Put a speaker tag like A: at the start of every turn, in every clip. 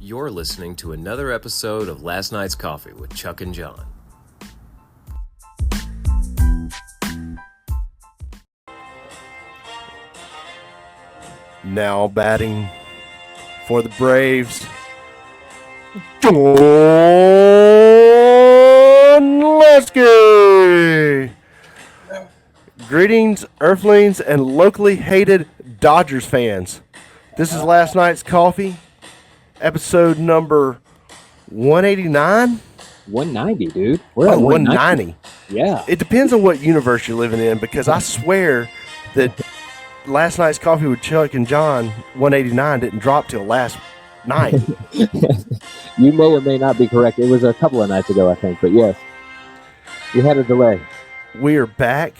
A: You're listening to another episode of Last Night's Coffee with Chuck and Jon.
B: Now batting for the Braves, Jon Lesky. Greetings, Earthlings, and locally hated Dodgers fans. This is Last Night's Coffee, episode number 189?
C: 190, dude. We're at
B: 190.
C: Yeah.
B: It depends on what universe you're living in, because I swear that Last Night's Coffee with Chuck and Jon 189 didn't drop till last night.
C: You may or may not be correct. It was a couple of nights ago, I think. But yes, we had a delay.
B: We are back.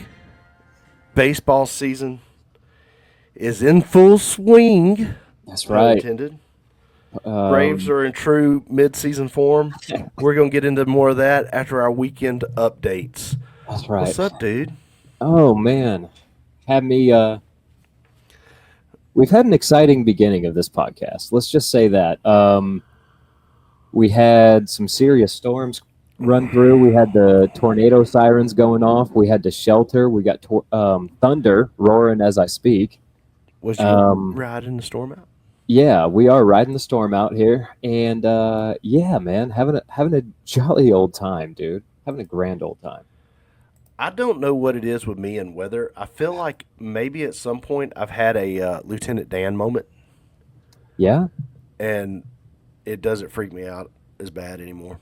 B: Baseball season is in full swing.
C: That's
B: Pun
C: right.
B: intended. Braves are in true mid-season form. We're going to get into more of that after our weekend updates.
C: That's right.
B: What's up, dude?
C: Oh, man. We've had an exciting beginning of this podcast. Let's just say that. We had some serious storms run through. We had the tornado sirens going off. We had to shelter. We got thunder roaring as I speak.
B: Was you riding the storm out?
C: Yeah, we are riding the storm out here, and yeah, man, having a jolly old time, dude. Having a grand old time.
B: I don't know what it is with me and weather. I feel like maybe at some point I've had a Lieutenant Dan moment.
C: Yeah?
B: And it doesn't freak me out as bad anymore.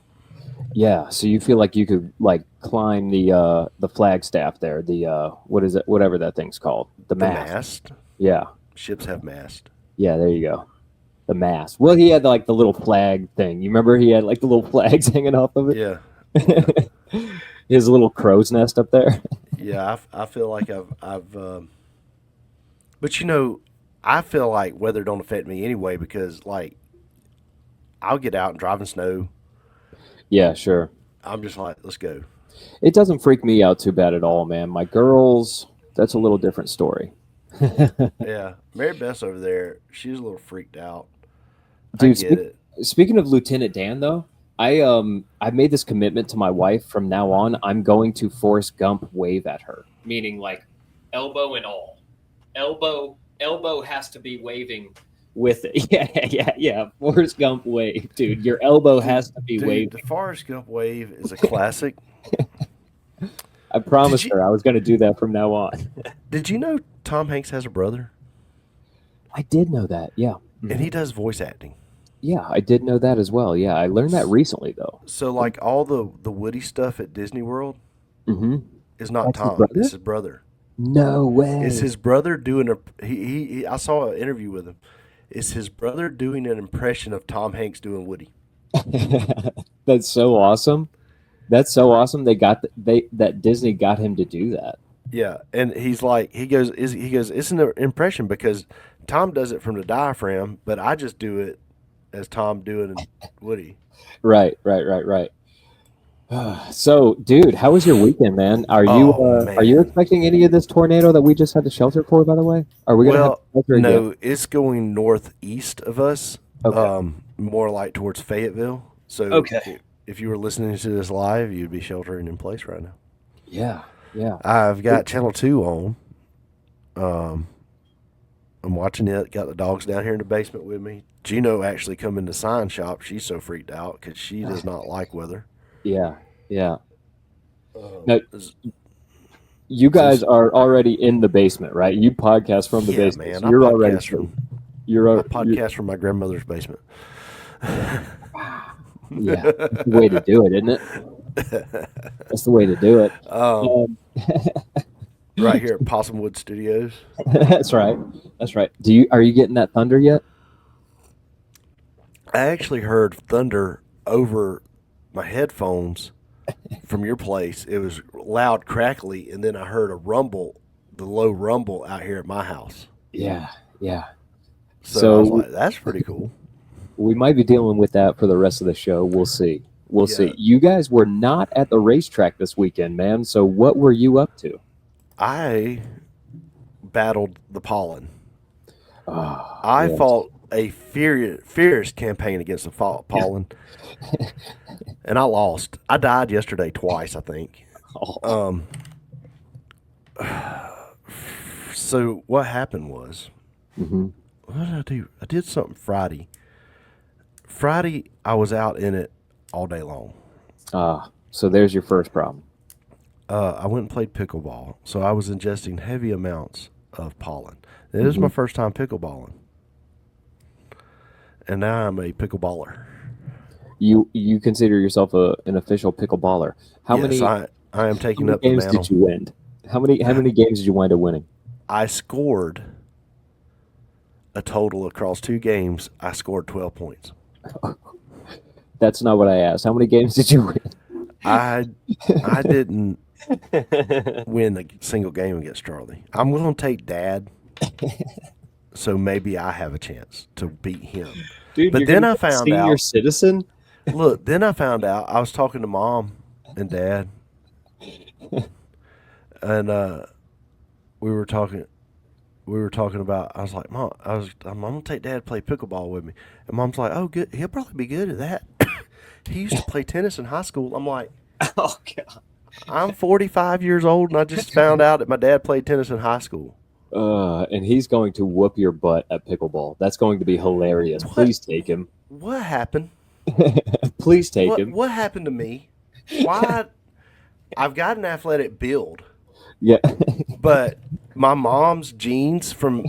C: Yeah, so you feel like you could like climb the flagstaff there, the what is it, whatever that thing's called, the mast. Yeah,
B: ships have mast.
C: Yeah, there you go, the mast. Well, he had like the little flag thing. You remember he had like the little flags hanging off of it.
B: Yeah.
C: His little crow's nest up there.
B: Yeah, I feel like I've but you know, I feel like weather don't affect me anyway, because like I'll get out and drive in snow.
C: Yeah, sure.
B: I'm just like, let's go.
C: It doesn't freak me out too bad at all, man. My girls, that's a little different story.
B: Yeah, Mary Beth's over there. She's a little freaked out.
C: Dude,
B: I get it.
C: Speaking of Lieutenant Dan, though, I made this commitment to my wife. From now on, I'm going to Forrest Gump wave at her, meaning like elbow and all. Elbow has to be waving with it. Yeah. Forrest Gump wave, dude. Your elbow has to be waving.
B: The Forrest Gump wave is a classic.
C: I promised her I was going to do that from now on.
B: Did you know Tom Hanks has a brother?
C: I did know that, yeah.
B: Mm-hmm. And he does voice acting.
C: Yeah, I did know that as well. Yeah, I learned that recently, though.
B: So, like, all the Woody stuff at Disney World is not Tom. It's his brother.
C: No way.
B: It's his brother doing I saw an interview with him. It's his brother doing an impression of Tom Hanks doing Woody.
C: That's so awesome. That's so awesome. That Disney got him to do that.
B: Yeah, and he's like, he goes, it's an impression because Tom does it from the diaphragm, but I just do it as Tom doing Woody. Right.
C: So, dude, how was your weekend, man? Are you expecting any of this tornado that we just had to shelter for? By the way, are we gonna have to shelter again?
B: No, it's going northeast of us. Okay. More like towards Fayetteville. So, okay. If you were listening to this live, you'd be sheltering in place right now.
C: Yeah.
B: I've got Channel 2 on. I'm watching it. Got the dogs down here in the basement with me. Gino actually come in the sign shop. She's so freaked out because she does not like weather.
C: Yeah. Now, you guys are already in the basement, right? You podcast from the basement.
B: Man,
C: so you're already
B: podcast from my grandmother's basement.
C: Yeah, that's the way to do it, isn't it? That's the way to do it.
B: Right here at Possumwood Studios.
C: That's right. Are you getting that thunder yet?
B: I actually heard thunder over my headphones from your place. It was loud, crackly, and then I heard the low rumble out here at my house.
C: Yeah.
B: So I was like, that's pretty cool.
C: We might be dealing with that for the rest of the show. We'll see. You guys were not at the racetrack this weekend, man. So what were you up to?
B: I battled the pollen.
C: Oh,
B: I fought a fierce campaign against the pollen, and I lost. I died yesterday twice, I think.
C: Oh.
B: So what happened was,
C: Mm-hmm.
B: what did I do? I did something Friday. Friday, I was out in it all day long.
C: So there's your first problem.
B: I went and played pickleball, so I was ingesting heavy amounts of pollen. It was my first time pickleballing, and now I'm a pickleballer.
C: You consider yourself an official pickleballer. How
B: Yes,
C: many
B: I am taking
C: how
B: up
C: many
B: the
C: games
B: mantle.
C: did you win? How many games did you wind up winning?
B: I scored a total across 2 games. I scored 12 points.
C: That's not what I asked. How many games did you win?
B: I didn't win a single game against Charlie. I'm going to take Dad, so maybe I have a chance to beat him.
C: Dude,
B: But then I found
C: senior
B: out.
C: citizen.
B: Look, then I found out. I was talking to Mom and Dad, and we were talking about. I was like, Mom, I'm gonna take Dad to play pickleball with me, and Mom's like, oh, good. He'll probably be good at that. He used to play tennis in high school. I'm like,
C: Oh God.
B: I'm 45 years old, and I just found out that my dad played tennis in high school.
C: And he's going to whoop your butt at pickleball. That's going to be hilarious.
B: What?
C: Please take him.
B: What happened?
C: Please take him.
B: What happened to me? Why? I've got an athletic build,
C: Yeah.
B: but my mom's genes from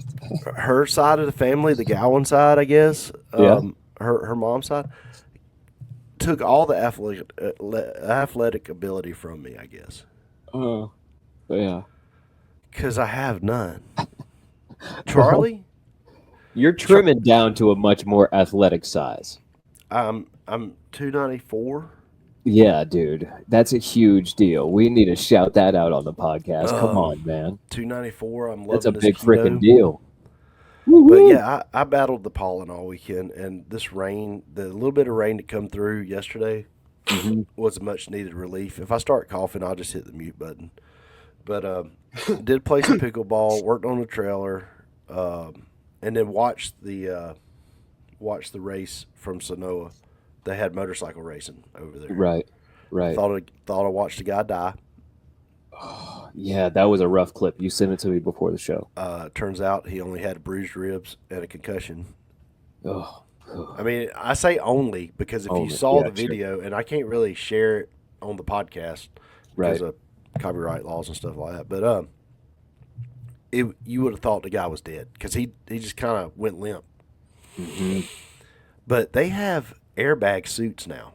B: her side of the family, the Gowan side, I guess, her mom's side, took all the athletic ability from me, I guess.
C: Oh, yeah.
B: Because I have none. Charlie,
C: You're trimming down to a much more athletic size.
B: I'm 294.
C: Yeah, dude. That's a huge deal. We need to shout that out on the podcast. Come on, man.
B: 294. I'm loving
C: That's a
B: this
C: big
B: keto.
C: freaking deal.
B: But yeah, I battled the pollen all weekend, and this rain, the little bit of rain that come through yesterday, was a much needed relief. If I start coughing, I'll just hit the mute button. But did play some pickleball, worked on the trailer, and then watched the race from Sonoa. They had motorcycle racing over there.
C: Right.
B: Thought I watched a guy die.
C: Yeah, that was a rough clip. You sent it to me before the show.
B: Turns out he only had bruised ribs and a concussion.
C: Oh.
B: I mean, I say only because if you saw the video, and I can't really share it on the podcast because of copyright laws and stuff like that, but you would have thought the guy was dead because he just kind of went limp.
C: Mm-hmm.
B: But they have airbag suits now.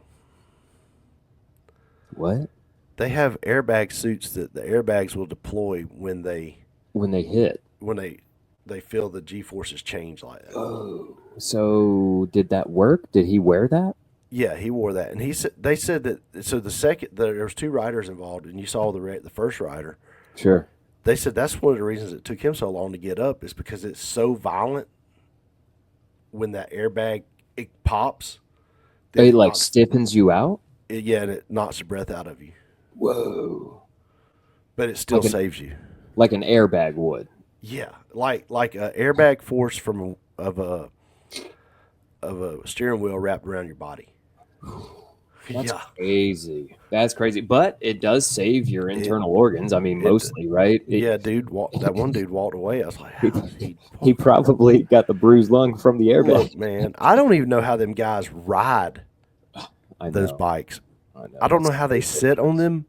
C: What?
B: They have airbag suits that the airbags will deploy when they
C: hit.
B: When they feel the G-forces change like that.
C: Oh. So did that work? Did he wear that?
B: Yeah, he wore that, and they said that. So there was 2 riders involved, and you saw the first rider.
C: Sure.
B: They said that's one of the reasons it took him so long to get up is because it's so violent when that airbag it pops.
C: It like stiffens you out.
B: And it knocks the breath out of you.
C: Whoa!
B: But it still saves you,
C: like an airbag would.
B: Yeah, like a airbag force of a steering wheel wrapped around your body.
C: That's crazy. That's crazy. But it does save your internal organs. I mean, mostly, right?
B: Dude. That one dude walked away. I was like,
C: he probably got the bruised lung from the airbag.
B: Look, man, I don't even know how them guys ride those bikes. I don't know how they sit on them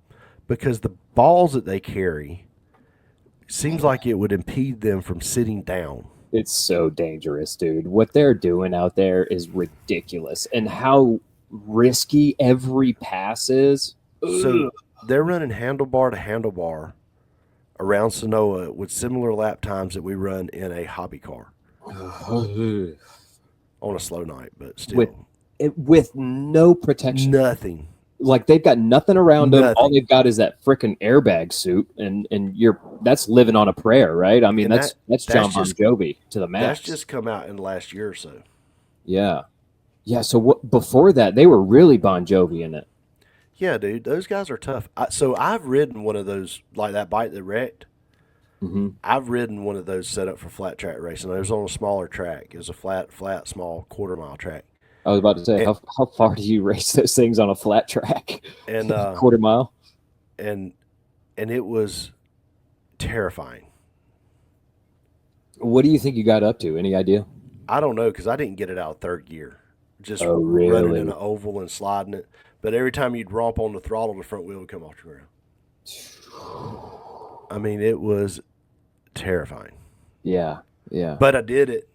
B: because the balls that they carry seems like it would impede them from sitting down.
C: It's so dangerous, dude. What they're doing out there is ridiculous. And how risky every pass is.
B: So they're running handlebar to handlebar around Sonoa with similar lap times that we run in a hobby car on a slow night, but still.
C: With no protection.
B: Nothing.
C: Like they've got nothing around them. All they've got is that freaking airbag suit, and that's living on a prayer, right? I mean, that's John Bon Jovi to the max.
B: That's just come out in the last year or so.
C: Yeah. So before that, they were really Bon Jovi in it.
B: Yeah, dude, those guys are tough. So I've ridden one of those, like that bike that wrecked.
C: Mm-hmm.
B: I've ridden one of those set up for flat track racing. It was on a smaller track. It was a flat, small quarter-mile track.
C: I was about to say,
B: And
C: how far do you race those things on a flat track?
B: and
C: Quarter mile?
B: and and it was terrifying.
C: What do you think you got up to? Any idea?
B: I don't know because I didn't get it out of third gear, just
C: Oh,
B: running in
C: really?
B: an oval and sliding it. But every time you'd romp on the throttle, the front wheel would come off the ground. I mean, it was terrifying.
C: Yeah, yeah.
B: But I did it.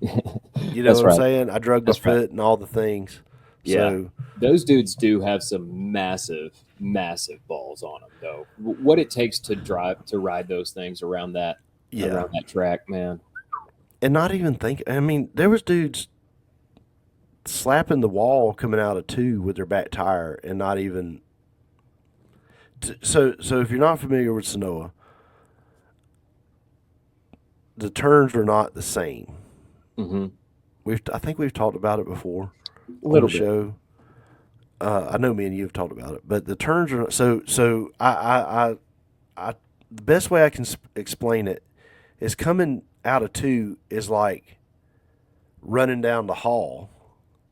B: You know
C: That's
B: what I'm
C: right.
B: saying? I drugged my
C: That's right.
B: foot and all the things.
C: Yeah.
B: So
C: Those dudes do have some massive, massive balls on them, though. What it takes to ride those things around that track, man.
B: and not even think. I mean, there was dudes slapping the wall coming out of two with their back tire and not even. So if you're not familiar with Sonoa, the turns are not the same.
C: Mm-hmm.
B: I think we've talked about it before
C: A little
B: on the
C: bit.
B: show. I know me and you have talked about it, but the turns are not, so I the best way I can explain it is coming out of two is like running down the hall,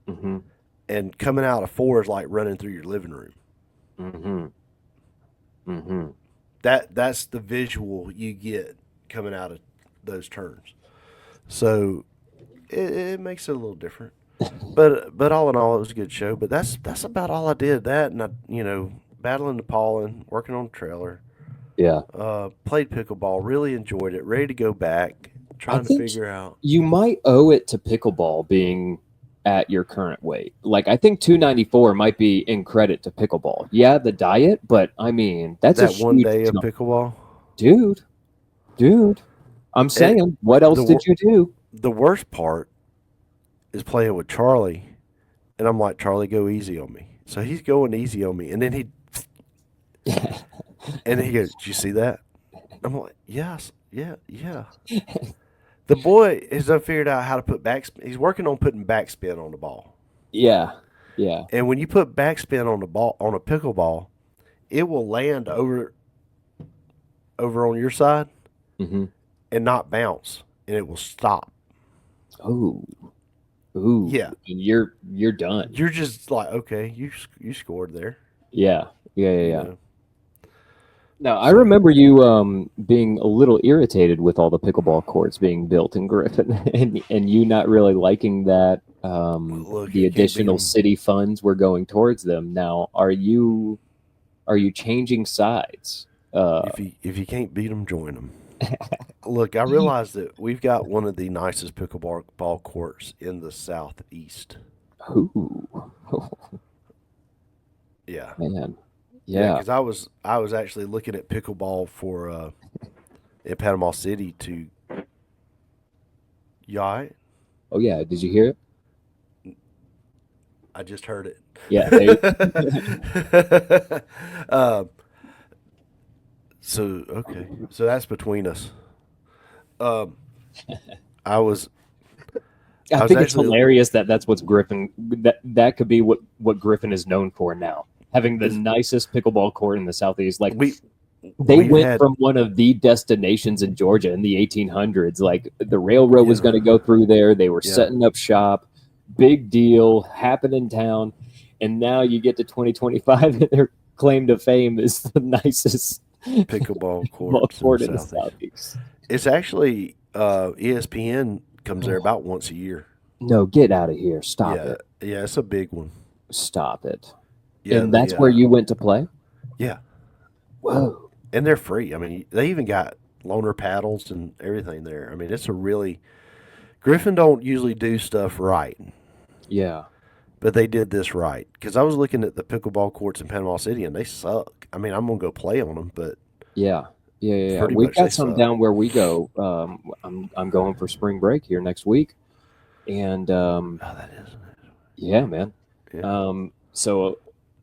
C: Mm-hmm.
B: and coming out of four is like running through your living room.
C: Mm-hmm. Mm-hmm.
B: That's the visual you get coming out of those turns. So it makes it a little different. But all in all, it was a good show. But that's about all I did. That and I, battling the pollen, working on the trailer,
C: Yeah.
B: played pickleball, really enjoyed it. Ready to go back, trying to
C: think
B: figure out.
C: You might owe it to pickleball being at your current weight. Like, I think 294 might be in credit to pickleball. Yeah, the diet, but I mean, that's
B: That
C: a
B: one
C: huge
B: day of
C: jump.
B: pickleball.
C: Dude. I'm saying, what else did you do?
B: The worst part is playing with Charlie, and I'm like, Charlie, go easy on me. So he's going easy on me, and then he goes, "Did you see that?" I'm like, "Yes, yeah." The boy has done figured out how to put backspin. He's working on putting backspin on the ball.
C: Yeah. Yeah.
B: And when you put backspin on the ball on a pickleball, it will land over on your side
C: Mm-hmm.
B: and not bounce, and it will stop.
C: Oh. Ooh.
B: Yeah.
C: And you're done.
B: You're just like, okay, you scored there.
C: Yeah. Yeah.
B: you
C: Yeah.
B: know.
C: Now, I remember you being a little irritated with all the pickleball courts being built in Griffin, and you not really liking that
B: Look,
C: the
B: you can't beat
C: additional
B: 'em.
C: city funds were going towards them. Now, are you changing sides?
B: If you can't beat them, join them. Look, I realize that we've got one of the nicest pickleball ball courts in the southeast.
C: Ooh,
B: Yeah,
C: man,
B: yeah.
C: yeah.
B: Because I was actually looking at pickleball for in Panama City to. You all right?
C: Oh yeah, did you hear it?
B: I just heard it.
C: Yeah.
B: So okay, so that's between us. I was
C: I
B: was
C: think it's
B: actually-
C: hilarious that that's what's Griffin. That could be what Griffin is known for now, having the nicest pickleball court in the southeast. Like
B: we've
C: went
B: had-
C: from one of the destinations in Georgia in the 1800s. Like the railroad was going to go through there. They were
B: Yeah.
C: setting up shop. Big deal, happened in town, and now you get to 2025, and their claim to fame is the nicest
B: pickleball
C: ball
B: court
C: court in the southeast.
B: It's actually ESPN comes there about once a year.
C: No, get out of here! Stop
B: yeah,
C: it!
B: yeah, it's a big one.
C: Stop it!
B: Yeah,
C: And that's where you went to play.
B: Yeah,
C: Whoa!
B: and they're free. I mean, they even got loaner paddles and everything there. I mean, it's a really Griffin don't usually do stuff right,
C: Yeah.
B: but they did this right. Because I was looking at the pickleball courts in Panama City, and they suck. I mean, I'm gonna go play on them, but
C: Yeah.
B: Pretty
C: We've
B: much they
C: got some
B: suck.
C: down where we go. I'm going for spring break here next week, and
B: that is.
C: yeah, man.
B: Yeah.
C: So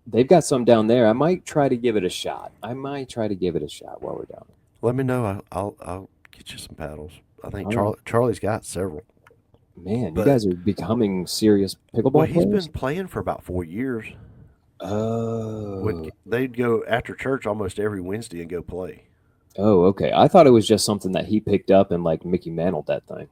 C: they've got some down there. I might try to give it a shot. while we're down there.
B: Let me know. I'll get you some paddles. I think
C: All right.
B: Charlie's got several.
C: Man,
B: But-
C: you guys are becoming serious pickleball
B: Well, he's
C: players.
B: been playing for about 4 years.
C: Oh,
B: They'd go after church almost every Wednesday and go play.
C: Oh, okay. I thought it was just something that he picked up and like Mickey Mantled that thing.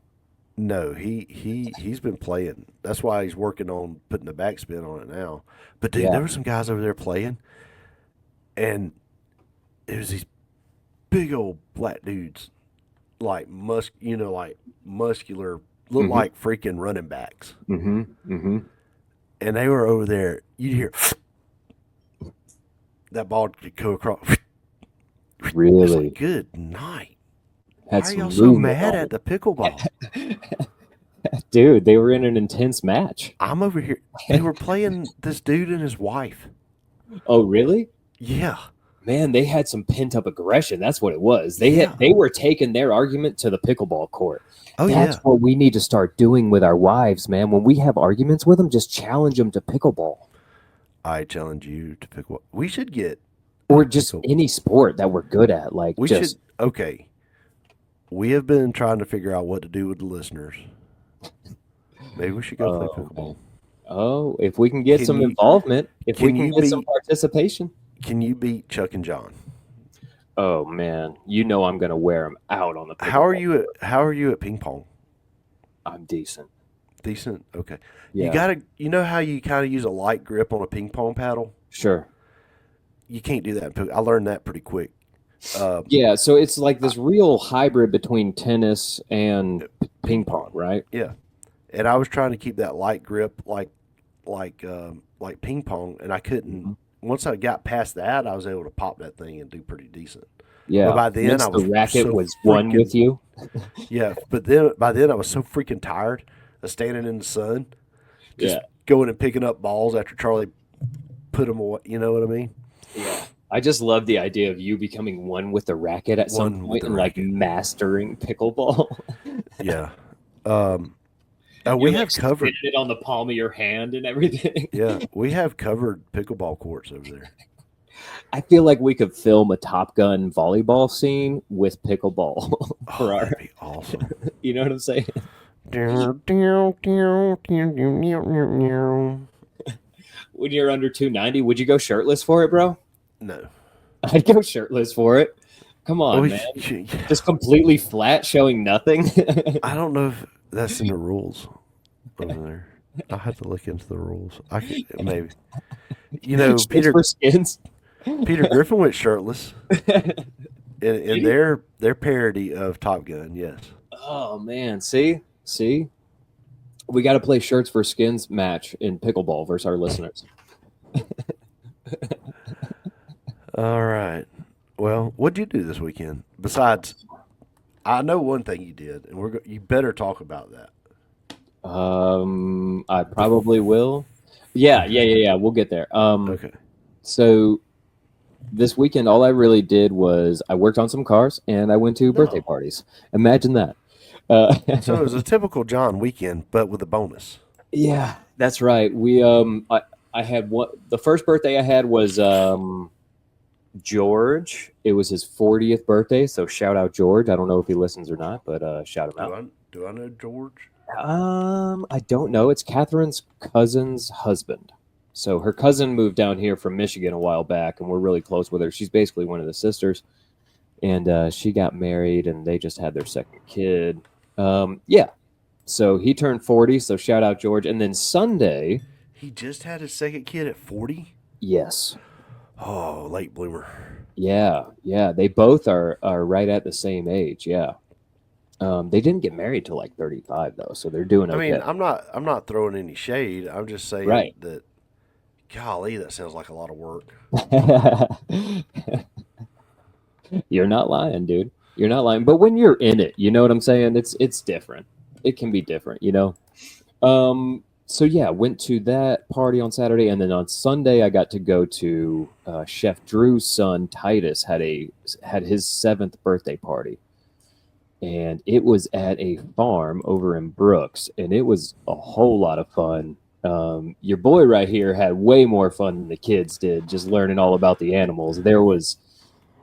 B: No, he's been playing. That's why he's working on putting the backspin on it now. But dude,
C: Yeah.
B: there were some guys over there playing, and it was these big old black dudes, like like muscular, look
C: Mm-hmm.
B: like freaking running backs.
C: Mm-hmm. Mm-hmm.
B: And they were over there. You'd hear that ball could go across. It's
C: Really
B: like, good night.
C: had
B: Why are
C: some
B: y'all so
C: movement
B: mad
C: on
B: at the pickleball?
C: it. Dude, they were in an intense match.
B: I'm over here. They were playing this dude and his wife.
C: Oh, really?
B: Yeah.
C: Man, they had some pent up aggression. That's what it was. They
B: Yeah.
C: they were taking their argument to the pickleball court.
B: Oh,
C: That's
B: yeah.
C: what we need to start doing with our wives, man. When we have arguments with them, just challenge them to pickleball
B: I challenge you to pick what we should get.
C: or just
B: Pickle.
C: any sport that we're good at. Like
B: We
C: just
B: should. Okay. We have been trying to figure out what to do with the listeners. Maybe we should go play
C: oh,
B: pickleball.
C: oh, if we can get
B: Can
C: some
B: you-
C: involvement, if we
B: can
C: can
B: you
C: get some
B: be-
C: participation.
B: Can you beat Chuck and Jon?
C: Oh man, you know I'm gonna wear them out on the.
B: How are
C: pickleball.
B: How are you at ping pong?
C: I'm decent.
B: Decent. Okay.
C: Yeah,
B: You gotta. You know how you kind of use a light grip on a ping pong paddle.
C: sure.
B: You can't do that. I learned that pretty quick.
C: Yeah, so it's like this real hybrid between tennis and ping pong, right?
B: Yeah. And I was trying to keep that light grip like ping pong, and I couldn't.
C: Mhm.
B: Once I got past that, I was able to pop that thing and do pretty decent.
C: Yeah.
B: But by then,
C: Once
B: I was
C: the racket
B: so
C: was one with you.
B: Yeah, but then by then I was so freaking tired of standing in the sun, just
C: Yeah.
B: going and picking up balls after Charlie put them away. You know what I mean?
C: Yeah. I just love the idea of you becoming one with the racket at some
B: One with
C: point
B: the
C: and like
B: racket.
C: mastering pickleball.
B: Yeah.
C: You're,
B: We
C: like,
B: have covered.
C: spinning it on the palm of your hand and everything.
B: Yeah, we have covered pickleball courts over there.
C: I feel like we could film a Top Gun volleyball scene with pickleball
B: Oh,
C: for our,
B: that'd be awesome.
C: you know what I'm saying? When you're under 290, would you go shirtless for it, bro?
B: No.
C: I'd go shirtless for it. Come on, man. Just completely flat, showing nothing.
B: I don't know if that's in the rules over there. I'll have to look into the rules. I could maybe. You know,
C: Shirts
B: Peter
C: for skins.
B: Griffin went shirtless in their parody of Top Gun. Yes.
C: Oh man, see, we got to play shirts for skins match in pickleball versus our listeners.
B: All right. Well, what'd you do this weekend? Besides, I know one thing you did, and you better talk about that.
C: I probably will. Yeah. We'll get there.
B: Okay.
C: So this weekend, all I really did was I worked on some cars and I went to birthday parties. Imagine that.
B: So it was a typical John weekend, but with a bonus.
C: Yeah, that's right. I had one. The first birthday I had was George. It was his 40th birthday, so shout out George. I don't know if he listens or not, but shout him out.
B: Do I know George?
C: I don't know. It's Catherine's cousin's husband. So her cousin moved down here from Michigan a while back, and we're really close with her. She's basically one of the sisters, and she got married, and they just had their second kid. Yeah. So he turned 40. So shout out George. And then Sunday,
B: He just had his second kid at 40?
C: yes.
B: Oh, late bloomer.
C: Yeah. They both are right at the same age. Yeah. They didn't get married till like 35 though, so they're doing okay.
B: I mean, I'm not throwing any shade. I'm just saying
C: Right.
B: that. Golly, that sounds like a lot of work.
C: You're not lying, dude. You're not lying. But when you're in it, you know what I'm saying? It's different. It can be different, you know. So yeah, went to that party on Saturday, and then on Sunday I got to go to Chef Drew's son Titus had his 7th birthday party, and it was at a farm over in Brooks, and it was a whole lot of fun. Your boy right here had way more fun than the kids did, just learning all about the animals. There was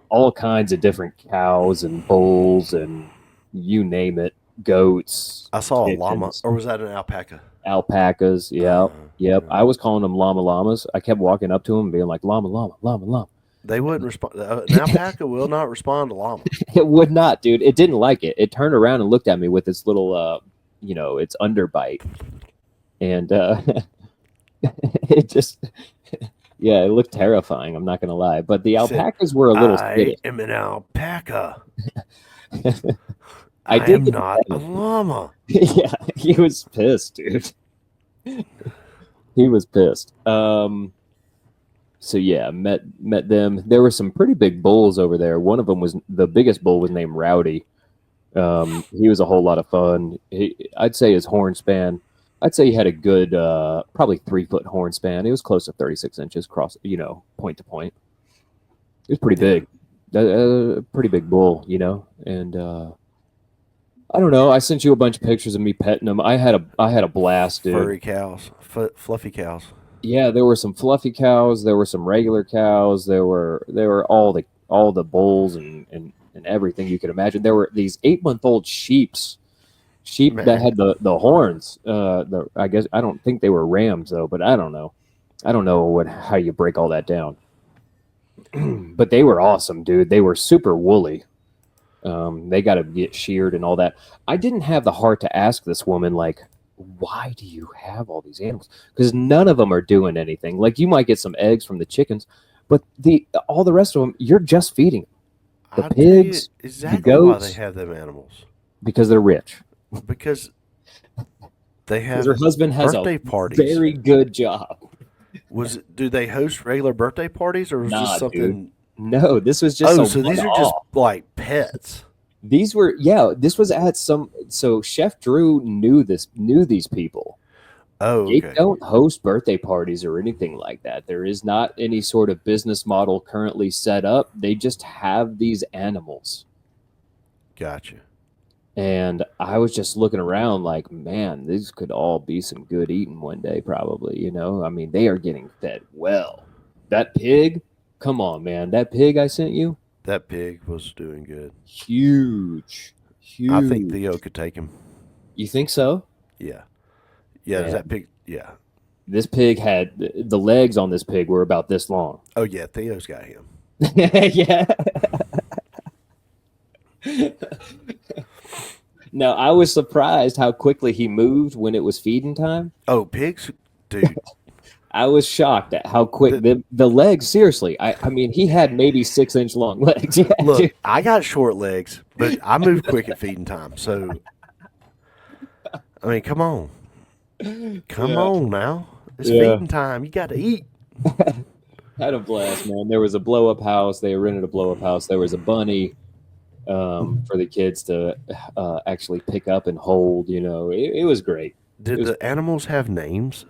C: all kinds of different cows and bulls and you name it, goats.
B: I saw a
C: chickens,
B: llama, or was that an alpaca?
C: alpacas. Yep.
B: Yeah.
C: I was calling them llamas. I kept walking up to them and being like, llama, llama, llama, llama.
B: They wouldn't respond. An alpaca will not respond to llama.
C: It would not, dude. It didn't like it. It turned around and looked at me with its little, its underbite, and it just, yeah, it looked terrifying. I'm not gonna lie, but the alpacas were a little.
B: I am an alpaca.
C: I
B: am not a llama.
C: Yeah, he was pissed, dude. He was pissed. So yeah, met them. There were some pretty big bulls over there. One of them was the biggest bull was named Rowdy. He was a whole lot of fun. I'd say his horn span. I'd say he had a good, probably 3-foot horn span. It was close to 36 inches across, point to point. It was pretty big, pretty big bull, and. I don't know. I sent you a bunch of pictures of me petting them. I had a blast, dude.
B: Furry cows, fluffy cows.
C: Yeah, there were some fluffy cows. There were some regular cows. There were all the bulls and everything you could imagine. There were these 8-month-old sheep that had the horns. I guess I don't think they were rams though, but I don't know. I don't know how you break all that down. But they were awesome, dude. They were super woolly. They got to get sheared and all that. I didn't have the heart to ask this woman, like, why do you have all these animals? Because none of them are doing anything. Like, you might get some eggs from the chickens, but all the rest of them, you're just feeding them. The pigs,
B: exactly
C: the goats,
B: why they have them animals.
C: Because they're rich.
B: Because they have
C: her husband has
B: birthday
C: a
B: parties.
C: Very good job.
B: Do they host regular birthday parties, or was this something?
C: Dude. No, this was just.
B: Oh, so these are just like pets.
C: These were, this was at some. So Chef Drew knew these people.
B: Oh, okay.
C: They don't host birthday parties or anything like that. There is not any sort of business model currently set up. They just have these animals.
B: Gotcha.
C: And I was just looking around like, man, these could all be some good eating one day, probably. I mean, they are getting fed well. That pig, come on, man. That pig I sent you?
B: That pig was doing good.
C: Huge.
B: I think Theo could take him.
C: You think so?
B: Yeah. Yeah, that pig, yeah.
C: This pig had, the legs on this pig were about this long.
B: Oh, yeah, Theo's got him.
C: Yeah. Now, I was surprised how quickly he moved when it was feeding time.
B: Oh, pigs? Dude.
C: I was shocked at how quick the legs, seriously. I mean, he had maybe 6-inch long legs. Yeah,
B: look,
C: dude.
B: I got short legs, but I move quick at feeding time. So, I mean, come on. Come on now. It's feeding time. You got to eat.
C: Had a blast, man. There was a blow-up house. They rented a blow-up house. There was a bunny for the kids to actually pick up and hold. It was great.
B: Did the animals have names?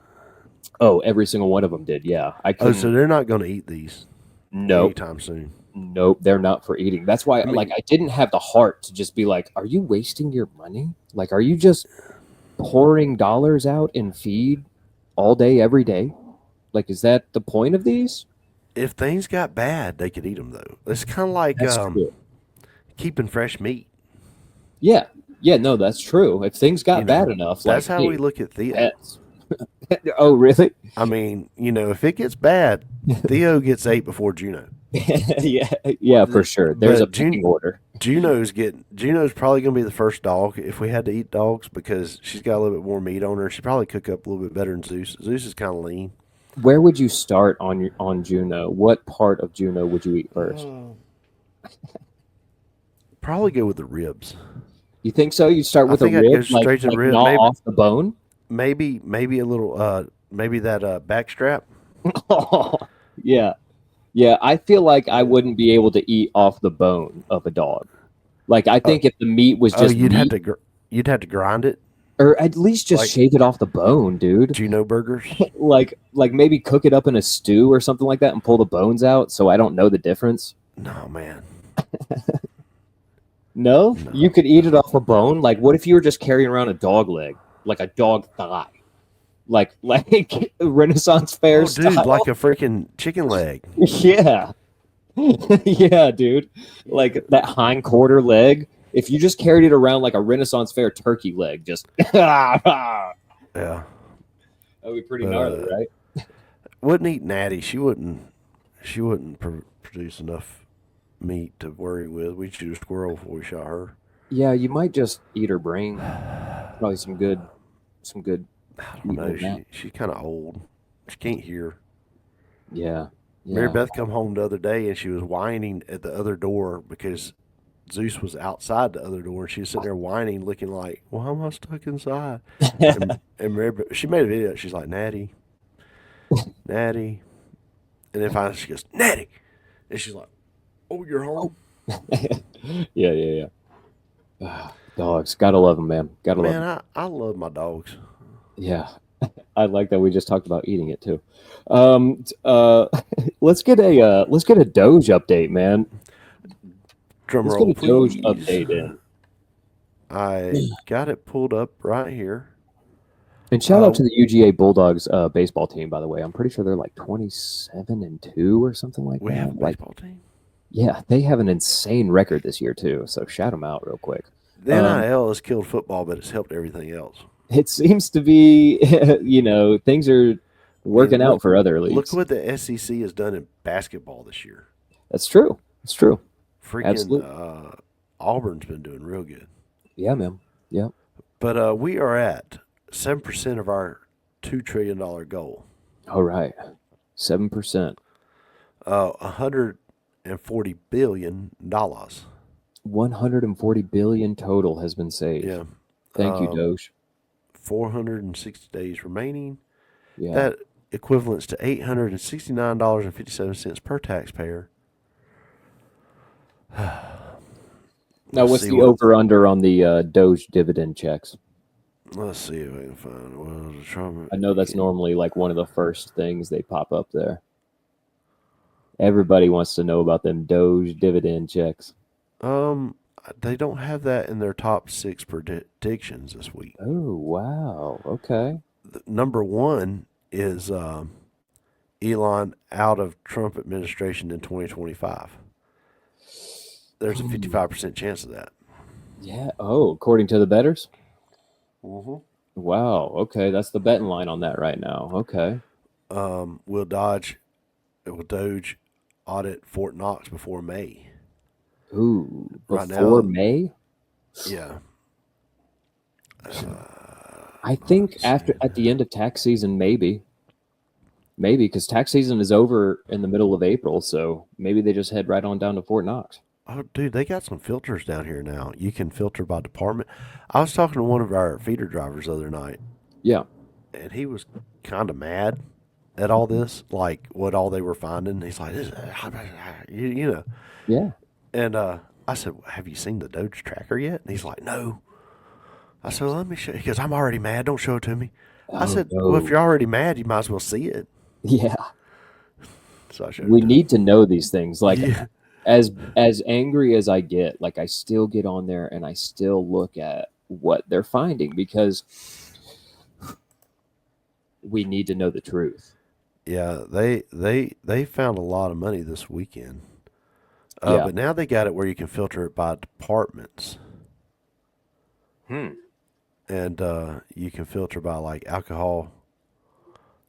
C: Oh, every single one of them did, yeah.
B: So they're not going to eat these anytime soon?
C: Nope, they're not for eating. That's why, I didn't have the heart to just be like, are you wasting your money? Like, are you just pouring dollars out in feed all day, every day? Like, is that the point of these?
B: If things got bad, they could eat them, though. It's kind of like keeping fresh meat.
C: Yeah, no, that's true. If things got bad enough,
B: that's how we look at Theo.
C: Pets. Oh, really?
B: I mean, if it gets bad, Theo gets ate before Juno.
C: yeah, for sure. There's a pecking order.
B: Juno's probably going to be the first dog if we had to eat dogs because she's got a little bit more meat on her. She'd probably cook up a little bit better than Zeus. Zeus is kind of lean.
C: Where would you start on Juno? What part of Juno would you eat first?
B: Probably go with the ribs.
C: You think so? You start with the ribs,
B: straight to the rib,
C: gnaw off the bone?
B: Maybe a little, maybe that back strap.
C: Oh, yeah. I feel like I wouldn't be able to eat off the bone of a dog. Like, I think if the meat was just
B: you'd have to grind it,
C: or at least just shave it off the bone, dude.
B: Juno burgers,
C: like maybe cook it up in a stew or something like that and pull the bones out, so I don't know the difference.
B: No, man.
C: No, you could eat it off a bone. Like, what if you were just carrying around a dog leg? Like a dog thigh, like Renaissance fair style.
B: Dude, like a freaking chicken leg.
C: Yeah, yeah, dude, like that hind quarter leg. If you just carried it around like a Renaissance fair turkey leg, just
B: yeah,
C: that'd be pretty gnarly, right?
B: Wouldn't eat Natty. She wouldn't produce enough meat to worry with. We shoot a squirrel before we shot her.
C: Yeah, you might just eat her brain. Probably some good
B: I don't
C: meat
B: know.
C: with that.
B: She's kind of old. She can't hear.
C: Yeah.
B: Mary
C: Yeah.
B: Beth come home the other day and she was whining at the other door because Zeus was outside the other door and she was sitting there whining, looking like, "Why am I stuck inside?" And Mary Beth, she made a video. She's like, "Natty, Natty," and then finally she goes, "Natty," and she's like, "Oh, you're home."
C: Yeah. Dogs, gotta love them, man. Gotta love them.
B: Man, I love my dogs.
C: Yeah, I like that. We just talked about eating it too. Let's get a Doge update, man.
B: Drum
C: Let's
B: roll,
C: get a Doge
B: please.
C: update in.
B: I got it pulled up right here.
C: And shout out to the UGA Bulldogs baseball team, by the way. I'm pretty sure they're like 27-2 or something like
B: We
C: that.
B: have a baseball team.
C: Yeah, they have an insane record this year too. So shout them out real quick.
B: The NIL has killed football, but it's helped everything else.
C: It seems to be, things are working out for other leagues.
B: Look what the SEC has done in basketball this year.
C: That's true. It's true.
B: Freaking Auburn's been doing real good.
C: Yeah, man. Yeah.
B: But we are at 7% of our $2 trillion goal.
C: All right. 7%.
B: $140 billion.
C: 140 billion total has been saved.
B: Yeah.
C: Thank you, Doge.
B: 460 days remaining.
C: Yeah.
B: That equivalents to $869.57 per taxpayer.
C: Now, what's the over-under on the Doge dividend checks?
B: Let's see if I can find it. Well, Trump,
C: I know that's normally like one of the first things they pop up there. Everybody wants to know about them Doge dividend checks.
B: They don't have that in their top 6 predictions this week.
C: Oh, wow. Okay.
B: Number 1 is Elon out of Trump administration in 2025. There's a 55% chance of that.
C: Yeah. Oh, according to the bettors?
B: Mm-hmm.
C: Wow. Okay. That's the betting line on that right now. Okay.
B: Will Doge audit Fort Knox before May?
C: Ooh.
B: Right
C: Before
B: now,
C: May?
B: Yeah.
C: I think at the end of tax season, maybe because tax season is over in the middle of April, so maybe they just head right on down to Fort Knox.
B: Oh, dude, they got some filters down here now. You can filter by department. I was talking to one of our feeder drivers the other night.
C: Yeah.
B: And he was kind of mad at all this, like what all they were finding. He's like, you know.
C: Yeah.
B: And I said, have you seen the Doge tracker yet? And he's like, no. I said, well, let me show you. He goes, I'm already mad. Don't show it to me. I said,
C: no.
B: well, if you're already mad, you might as well see it.
C: Yeah.
B: So I showed
C: We
B: him.
C: need to know these things. Like,
B: Yeah.
C: as angry as I get, like I still get on there and I still look at what they're finding because we need to know the truth.
B: Yeah, they found a lot of money this weekend.
C: Yeah.
B: But now they got it where you can filter it by departments. And you can filter by like alcohol,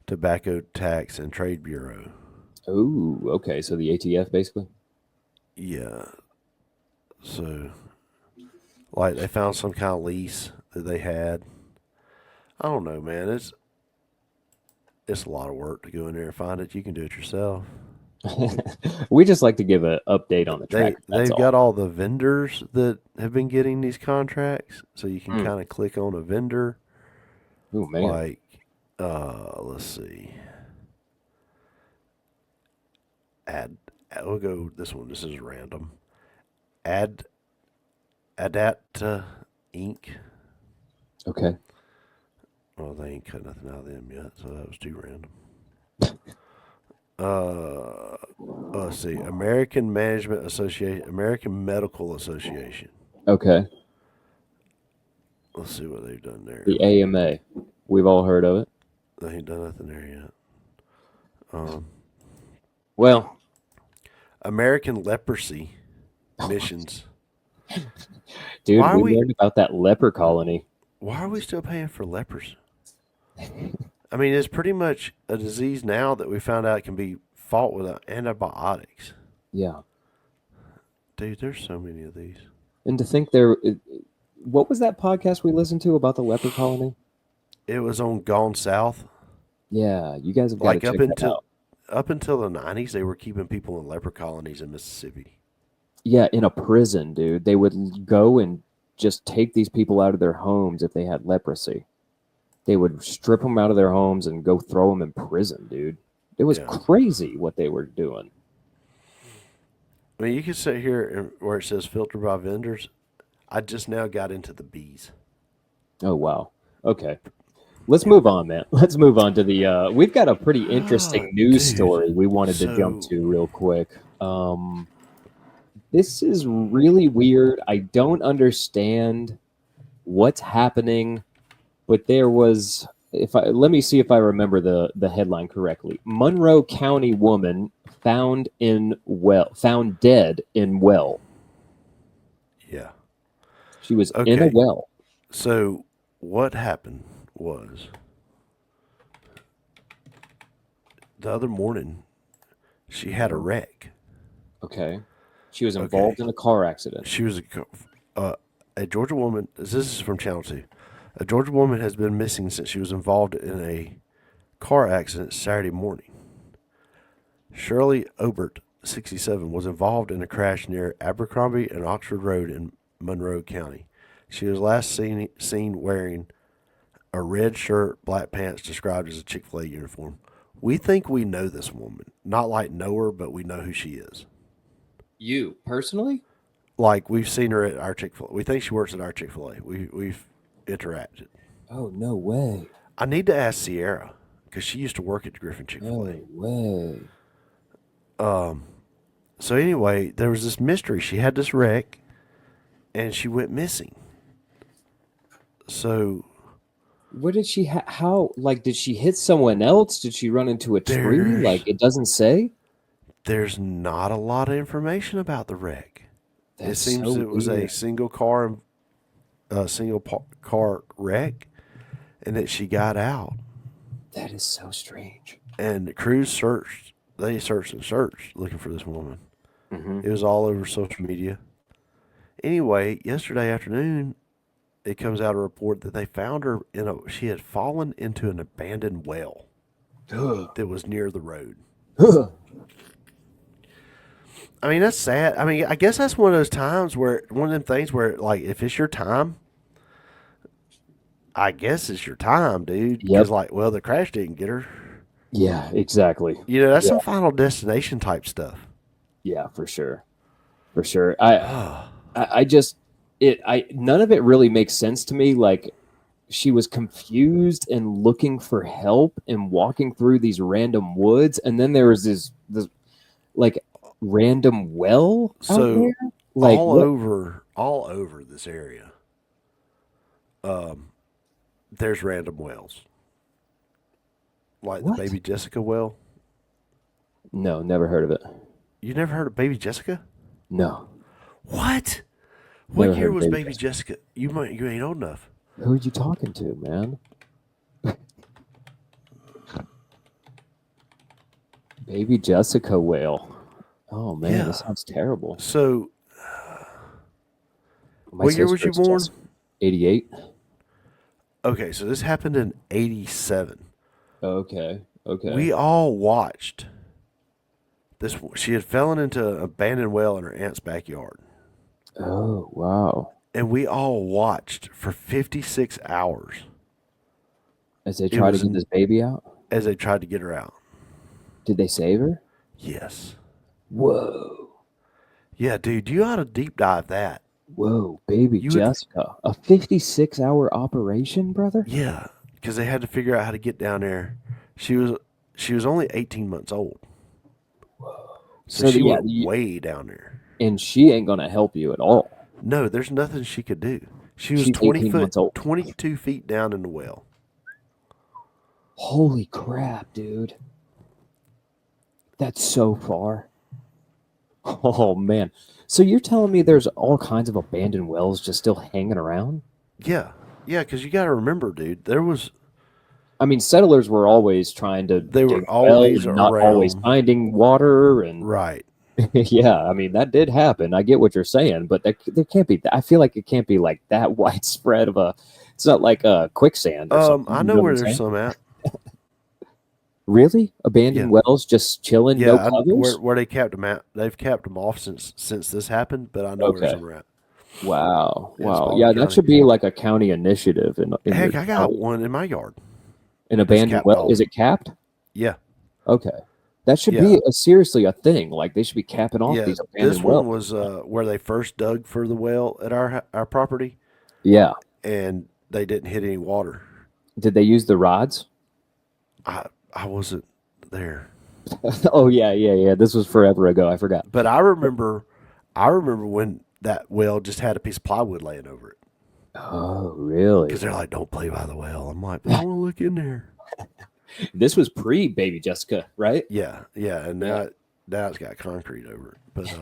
B: tobacco, tax, and trade bureau.
C: Oh, okay. So the ATF basically?
B: Yeah. So, like, they found some kind of lease that they had. I don't know, man. It's a lot of work to go in there and find it. You can do it yourself.
C: We just like to give an update on the track.
B: They've got all the vendors that have been getting these contracts, so you can kind of click on a vendor.
C: Oh man!
B: Like, let's see. We'll go this one. This is random. Adapt Inc.
C: Okay.
B: Well, they ain't cut nothing out of them yet, so that was too random. Let's see. American Management Association, American Medical Association.
C: Okay.
B: Let's see what they've done there.
C: The AMA. We've all heard of it.
B: They ain't done nothing there yet.
C: Well,
B: American Leprosy Missions.
C: dude,
B: Why are
C: we
B: we-
C: learned about that leper colony.
B: Why are we still paying for lepers? I mean, it's pretty much a disease now that we found out can be fought with antibiotics.
C: Yeah.
B: Dude, there's so many of these.
C: And to think what was that podcast we listened to about the leper colony?
B: It was on Gone South.
C: Yeah, you guys have got
B: Like
C: to check that out.
B: up until the 90s, they were keeping people in leper colonies in Mississippi.
C: Yeah, in a prison, dude. They would go and just take these people out of their homes if they had leprosy. They would strip them out of their homes and go throw them in prison, dude. It was crazy what they were doing.
B: I mean, you can sit here where it says filter by vendors. I just now got into the bees.
C: Oh, wow. Okay. Let's move on, man. Let's move on to the. We've got a pretty interesting news story we wanted to jump to real quick. This is really weird. I don't understand what's happening, but there was. Let me see if I remember the headline correctly. Monroe County woman found dead in well.
B: Yeah.
C: She was in a well.
B: So what happened was the other morning she had a wreck.
C: Okay. She was involved in a car accident.
B: She was a Georgia woman. This is from Channel 2. A Georgia woman has been missing since she was involved in a car accident Saturday morning. Shirley Obert, 67, was involved in a crash near Abercrombie and Oxford Road in Monroe County. She was last seen wearing a red shirt, black pants, described as a Chick-fil-A uniform. We think we know this woman. Not like know her, but we know who she is.
C: You, personally?
B: Like, we've seen her at our Chick-fil-A. We think she works at our Chick-fil-A. We've interacted.
C: Oh, no way.
B: I need to ask Sierra, because she used to work at the Griffin Chick-fil-A.
C: No way.
B: So anyway, there was this mystery. She had this wreck, and she went missing. So...
C: What did she how, like, did she hit someone else? Did she run into a tree? Like, it doesn't say?
B: There's not a lot of information about the wreck. It seems
C: so
B: it was
C: weird.
B: a single car wreck, and that she got out.
C: That is so strange.
B: And the crews searched. They searched and searched looking for this woman.
C: Mm-hmm.
B: It was all over social media. Anyway, yesterday afternoon, it comes out a report that they found her she had fallen into an abandoned well that was near the road. I mean, that's sad. I mean, I guess that's one of those times one of them things where, like, if it's your time, I guess it's your time, dude. Because, like, well, the crash didn't get her.
C: Yeah, exactly.
B: You know, that's some Final Destination type stuff.
C: Yeah, for sure. For sure. I just... none of it really makes sense to me. Like, she was confused and looking for help and walking through these random woods, and then there was this like random well out there. Like
B: all over this area. There's random wells, like the Baby Jessica well.
C: No, never heard of it.
B: You never heard of Baby Jessica?
C: No.
B: What? What year was Baby Jessica? You ain't old enough.
C: Who are you talking to, man? Baby Jessica whale. Oh man, this sounds terrible.
B: So, what year was you born?
C: 88.
B: Okay, so this happened in 87.
C: Okay.
B: We all watched this. She had fallen into an abandoned well in her aunt's backyard.
C: Oh, wow.
B: And we all watched for 56 hours.
C: As they tried to get this baby out?
B: As they tried to get her out.
C: Did they save her?
B: Yes.
C: Whoa.
B: Yeah, dude, you ought to deep dive that.
C: Whoa, Baby Jessica. A 56-hour operation, brother?
B: Yeah, because they had to figure out how to get down there. She was only 18 months old.
C: Whoa.
B: So she went way down there.
C: And she ain't going to help you at all.
B: No, there's nothing she could do. She's 22 feet down in the well.
C: Holy crap, dude. That's so far. Oh, man. So you're telling me there's all kinds of abandoned wells just still hanging around?
B: Yeah. Yeah, because you got to remember, dude, there was...
C: I mean, settlers were always trying to...
B: They were always
C: not always finding water and...
B: Right.
C: Yeah, I mean that did happen. I get what you're saying, but there can't be. I feel like it can't be like that widespread of a. It's not like a quicksand or something.
B: I
C: You
B: know
C: know what
B: where
C: I'm
B: there's
C: saying?
B: some at.
C: Really,
B: Yeah,
C: abandoned wells just chilling, no
B: yeah,
C: covers.
B: where they capped them at. They've capped them off since this happened, but I know where
C: Okay.
B: some are at.
C: Wow.
B: Yeah,
C: Wow.
B: Spalding
C: Yeah, that
B: County.
C: should be like a county initiative in your
B: Heck, I got
C: county.
B: one in my yard.
C: An
B: That's
C: abandoned
B: capped
C: well.
B: off.
C: Is it capped?
B: Yeah,
C: Okay. That should
B: yeah,
C: be seriously a thing. Like they should be capping off
B: yeah.
C: these
B: This
C: abandoned
B: one
C: wells.
B: was where they first dug for the well at our property,
C: Yeah.
B: and they didn't hit any water.
C: Did they use the rods?
B: I wasn't there,
C: Oh yeah, yeah, yeah. This was forever ago. I forgot.
B: but I remember when that well just had a piece of plywood laying over it
C: Oh,
B: because
C: really?
B: they're like, "Don't play by the well." I'm like, "But I want to look in there."
C: This was pre Baby Jessica, right?
B: Yeah, yeah, and
C: Yeah.
B: now it's got concrete over it, but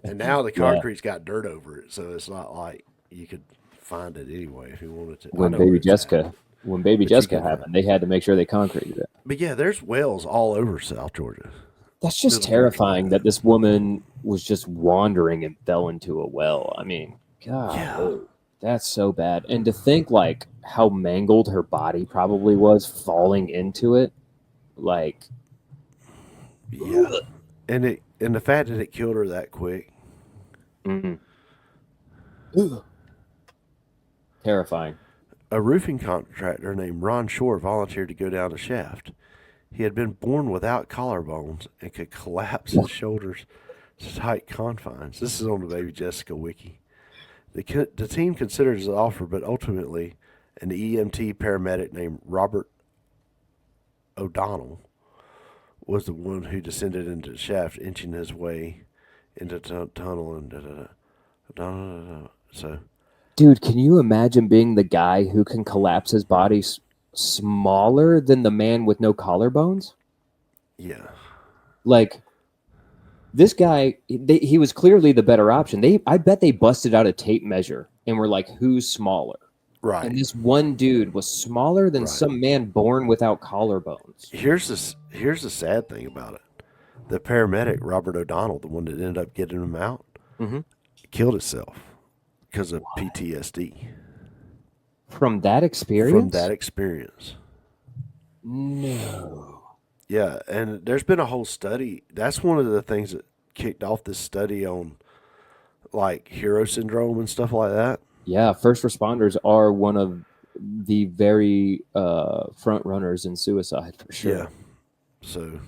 B: and now the
C: Yeah.
B: concrete's got dirt over it, so it's not like you could find it anyway if you wanted to. I
C: When
B: know where
C: Baby
B: it's at,
C: Jessica, when Baby
B: but you
C: Jessica
B: can.
C: happened, they had to make sure they concreted it.
B: But yeah, there's wells all over South Georgia.
C: That's just
B: Little country
C: terrifying
B: like
C: that this woman was just wandering and fell into a well. I mean, God,
B: Yeah,
C: that's so bad. And to think like how mangled her body probably was falling into it, like,
B: yeah, and the fact that it killed her that quick.
C: mm, terrifying.
B: A roofing contractor named Ron Shore volunteered to go down the shaft. He had been born without collarbones and could collapse his shoulders to tight confines. This is on the Baby Jessica wiki. The team considered his offer, but ultimately, an EMT paramedic named Robert O'Donnell was the one who descended into the shaft, inching his way into the tunnel and So,
C: Dude, can you imagine being the guy who can collapse his body smaller than the man with no collarbones?
B: yeah,
C: Like, this guy, he was clearly the better option. I bet they busted out a tape measure and were like, who's smaller?
B: right.
C: And this one dude was smaller than
B: Right.
C: some man born without collarbones.
B: Here's the sad thing about it. The paramedic Robert O'Donnell, the one that ended up getting him out,
C: Mhm.
B: killed himself because of PTSD
C: From that experience?
B: from that experience.
C: No.
B: Yeah, and there's been a whole study. That's one of the things that kicked off this study on like hero syndrome and stuff like that.
C: Yeah, first responders are one of the very front runners in suicide for sure.
B: Yeah. So,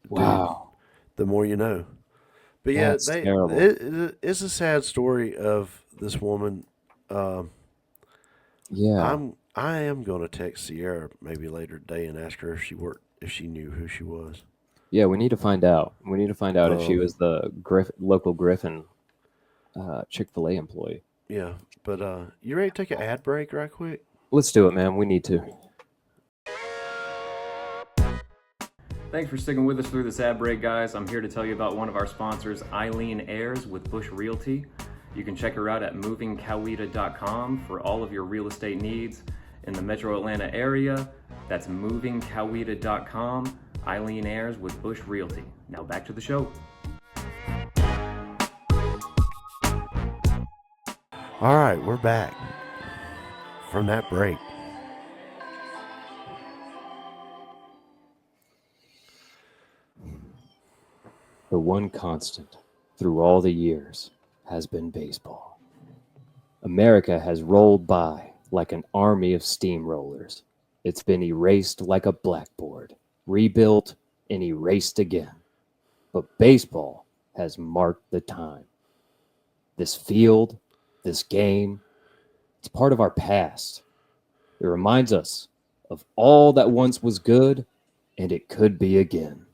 C: Wow.
B: the more you know. But yeah,
C: That's terrible.
B: it's a sad story of this woman.
C: Yeah.
B: I am gonna text Sierra maybe later today and ask her if she knew who she was.
C: Yeah, we need to find out. We need to find out if she was the local Griffin Chick-fil-A employee.
B: Yeah, but you ready to take an ad break right quick?
C: Let's do it, man. We need to.
D: Thanks for sticking with us through this ad break, guys. I'm here to tell you about one of our sponsors, Eileen Ayers with Bush Realty. You can check her out at movingcoweta.com for all of your real estate needs in the metro Atlanta area. That's movingcoweta.com. Eileen Ayers with Bush Realty. Now back to the show.
B: All right, we're back from that break.
C: The one constant through all the years has been baseball. America has rolled by like an army of steamrollers. It's been erased like a blackboard, rebuilt and erased again. But baseball has marked the time. This field, this game, it's part of our past. It reminds us of all that once was good, and it could be again.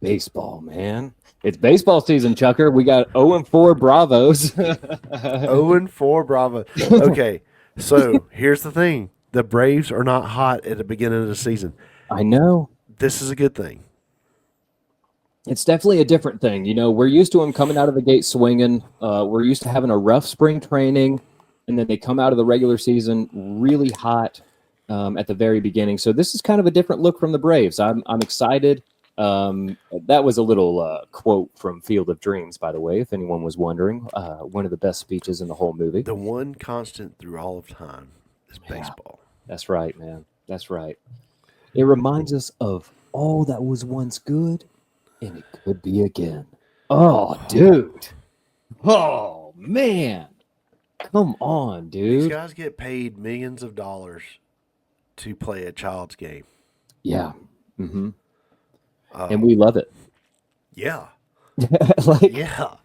C: Baseball, man. It's baseball season, Chucker. We got 0-4 Bravos.
B: 0-4 Bravo. Okay, so here's the thing. The Braves are not hot at the beginning of the season.
C: I know.
B: This is a good thing.
C: It's definitely a different thing. You know, we're used to them coming out of the gate swinging. We're used to having a rough spring training, and then they come out of the regular season really hot at the very beginning. So this is kind of a different look from the Braves. I'm excited. That was a little quote from Field of Dreams, by the way, if anyone was wondering. One of the best speeches in the whole movie.
B: The one constant through all of time is baseball.
C: That's right, man. That's right. It reminds us of all that was once good, and it could be again. Oh, dude. Oh, man. Come on,
B: These
C: dude.
B: guys get paid millions of dollars to play a child's game.
C: Yeah. Mm-hmm. And we love it.
B: Yeah.
C: Like,
B: Yeah.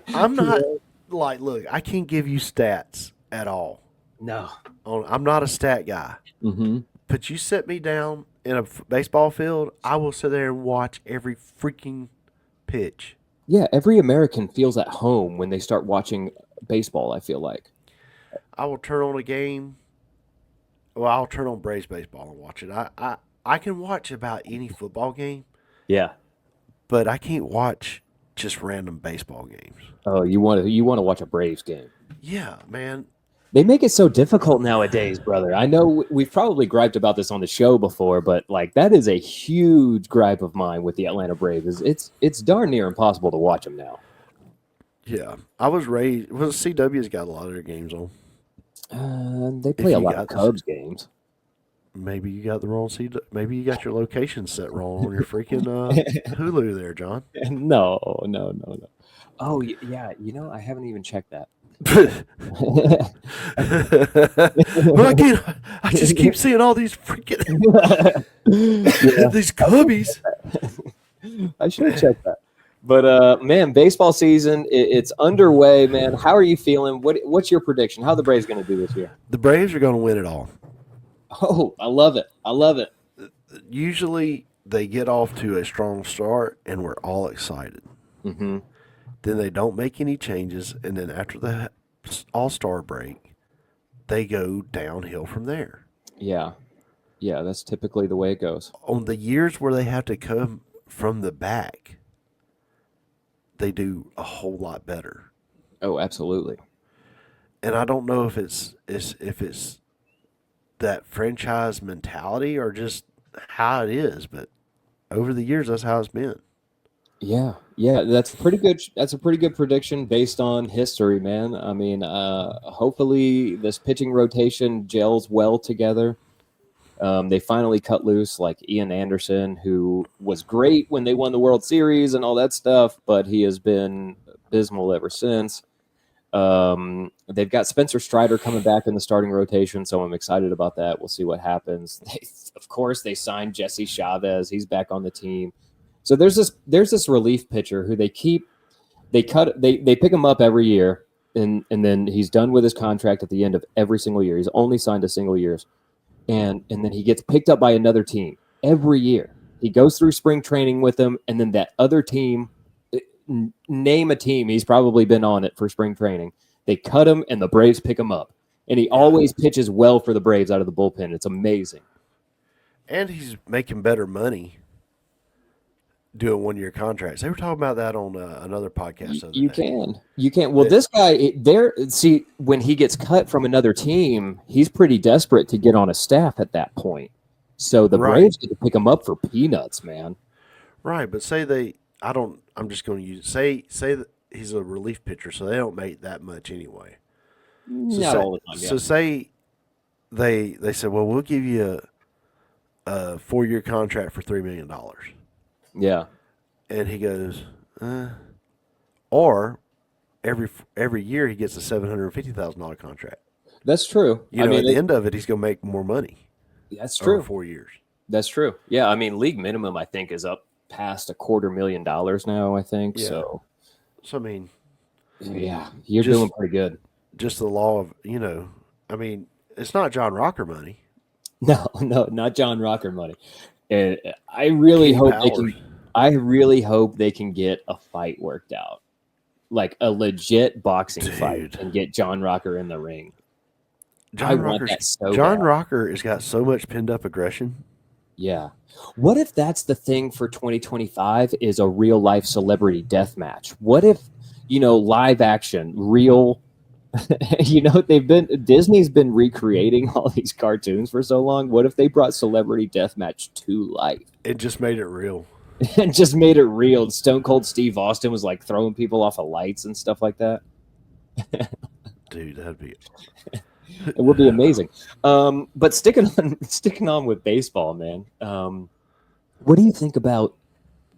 B: I'm not like, look, I can't give you stats at all.
C: no.
B: I'm not a stat guy.
C: Mm-hmm.
B: But you set me down in a baseball field, I will sit there and watch every freaking pitch.
C: Yeah, every American feels at home when they start watching baseball, I feel like.
B: I will turn on a game. Well, I'll turn on Braves baseball and watch it. I can watch about any football game,
C: Yeah.
B: but I can't watch just random baseball games.
C: Oh, you want to watch a Braves game?
B: Yeah, man.
C: They make it so difficult nowadays, brother. I know we've probably griped about this on the show before, but like that is a huge gripe of mine with the Atlanta Braves. It's darn near impossible to watch them now.
B: Yeah, I was raised. Well, CW's got a lot of their games on.
C: They play
B: If
C: a
B: you
C: lot
B: got
C: of
B: this-
C: Cubs games.
B: Maybe you got the wrong CW. Maybe you got your location set wrong on your freaking Hulu there, John.
C: No. Oh yeah, I haven't even checked that.
B: Well, I can't. I just keep seeing all these freaking these Cubbies.
C: I should check that. But man, baseball season it's underway, man. How are you feeling? What's your prediction? How are the Braves going to do this year?
B: The Braves are going to win it all.
C: Oh, I love it. I love it.
B: Usually they get off to a strong start and we're all excited.
C: Mm-hmm.
B: Then they don't make any changes, and then after the All-Star break, they go downhill from there.
C: Yeah, that's typically the way it goes.
B: On the years where they have to come from the back, they do a whole lot better.
C: Oh, absolutely.
B: And I don't know if it's that franchise mentality or just how it is, but over the years, that's how it's been.
C: Yeah, that's pretty good. That's a pretty good prediction based on history, man. I mean, hopefully this pitching rotation gels well together. They finally cut loose like Ian Anderson, who was great when they won the World Series and all that stuff, but he has been abysmal ever since. They've got Spencer Strider coming back in the starting rotation, so I'm excited about that. We'll see what happens. Of course, they signed Jesse Chavez. He's back on the team. So there's this relief pitcher who they pick him up every year, and then he's done with his contract at the end of every single year. He's only signed a single years, and then he gets picked up by another team every year. He goes through spring training with them, and then that other team, name a team, he's probably been on it for spring training. They cut him, and the Braves pick him up, and he always pitches well for the Braves out of the bullpen. It's amazing,
B: And he's making better money doing 1-year contracts. They were talking about that on another podcast. The other day.
C: You can. Well, this guy when he gets cut from another team, he's pretty desperate to get on a staff at that point. So the Braves get to pick him up for peanuts, man.
B: Right, but I'm just going to use say that he's a relief pitcher, so they don't make that much anyway.
C: Not all the time. Yeah.
B: So say they said, well, we'll give you a 4-year contract for $3 million.
C: Yeah.
B: And he goes, or every year he gets a $750,000 contract.
C: That's true.
B: At the end of it, he's going to make more money.
C: That's true.
B: Over 4 years.
C: That's true. Yeah, I mean, league minimum I think is up past $250,000 now. I think so.
B: So I mean,
C: yeah, you're doing pretty good.
B: Just the law of I mean, it's not John Rocker money.
C: No, not John Rocker money. I really hope they can. I really hope they can get a fight worked out, like a legit boxing fight, and get John Rocker in the ring.
B: John Rocker has got so much pinned up aggression.
C: Yeah. What if that's the thing for 2025 is a real life celebrity death match? What if, live action, real, Disney's been recreating all these cartoons for so long. What if they brought celebrity death match to life?
B: It just made it real.
C: and just made it real. Stone Cold Steve Austin was like throwing people off of lights and stuff like that.
B: Dude, that'd be.
C: It would be amazing. But sticking on with baseball, man. What do you think about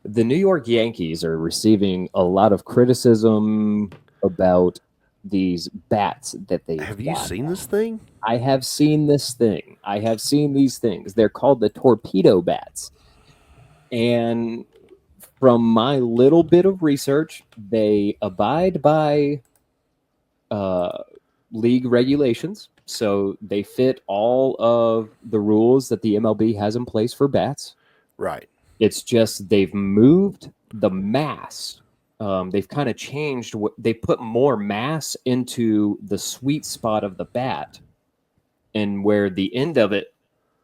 C: the New York Yankees are receiving a lot of criticism about these bats that they
B: Have you seen this thing?
C: I have seen this thing. I have seen these things. They're called the torpedo bats. And from my little bit of research, they abide by league regulations. So they fit all of the rules that the MLB has in place for bats.
B: Right.
C: It's just they've moved the mass. They've kind of changed. They put more mass into the sweet spot of the bat, and where the end of it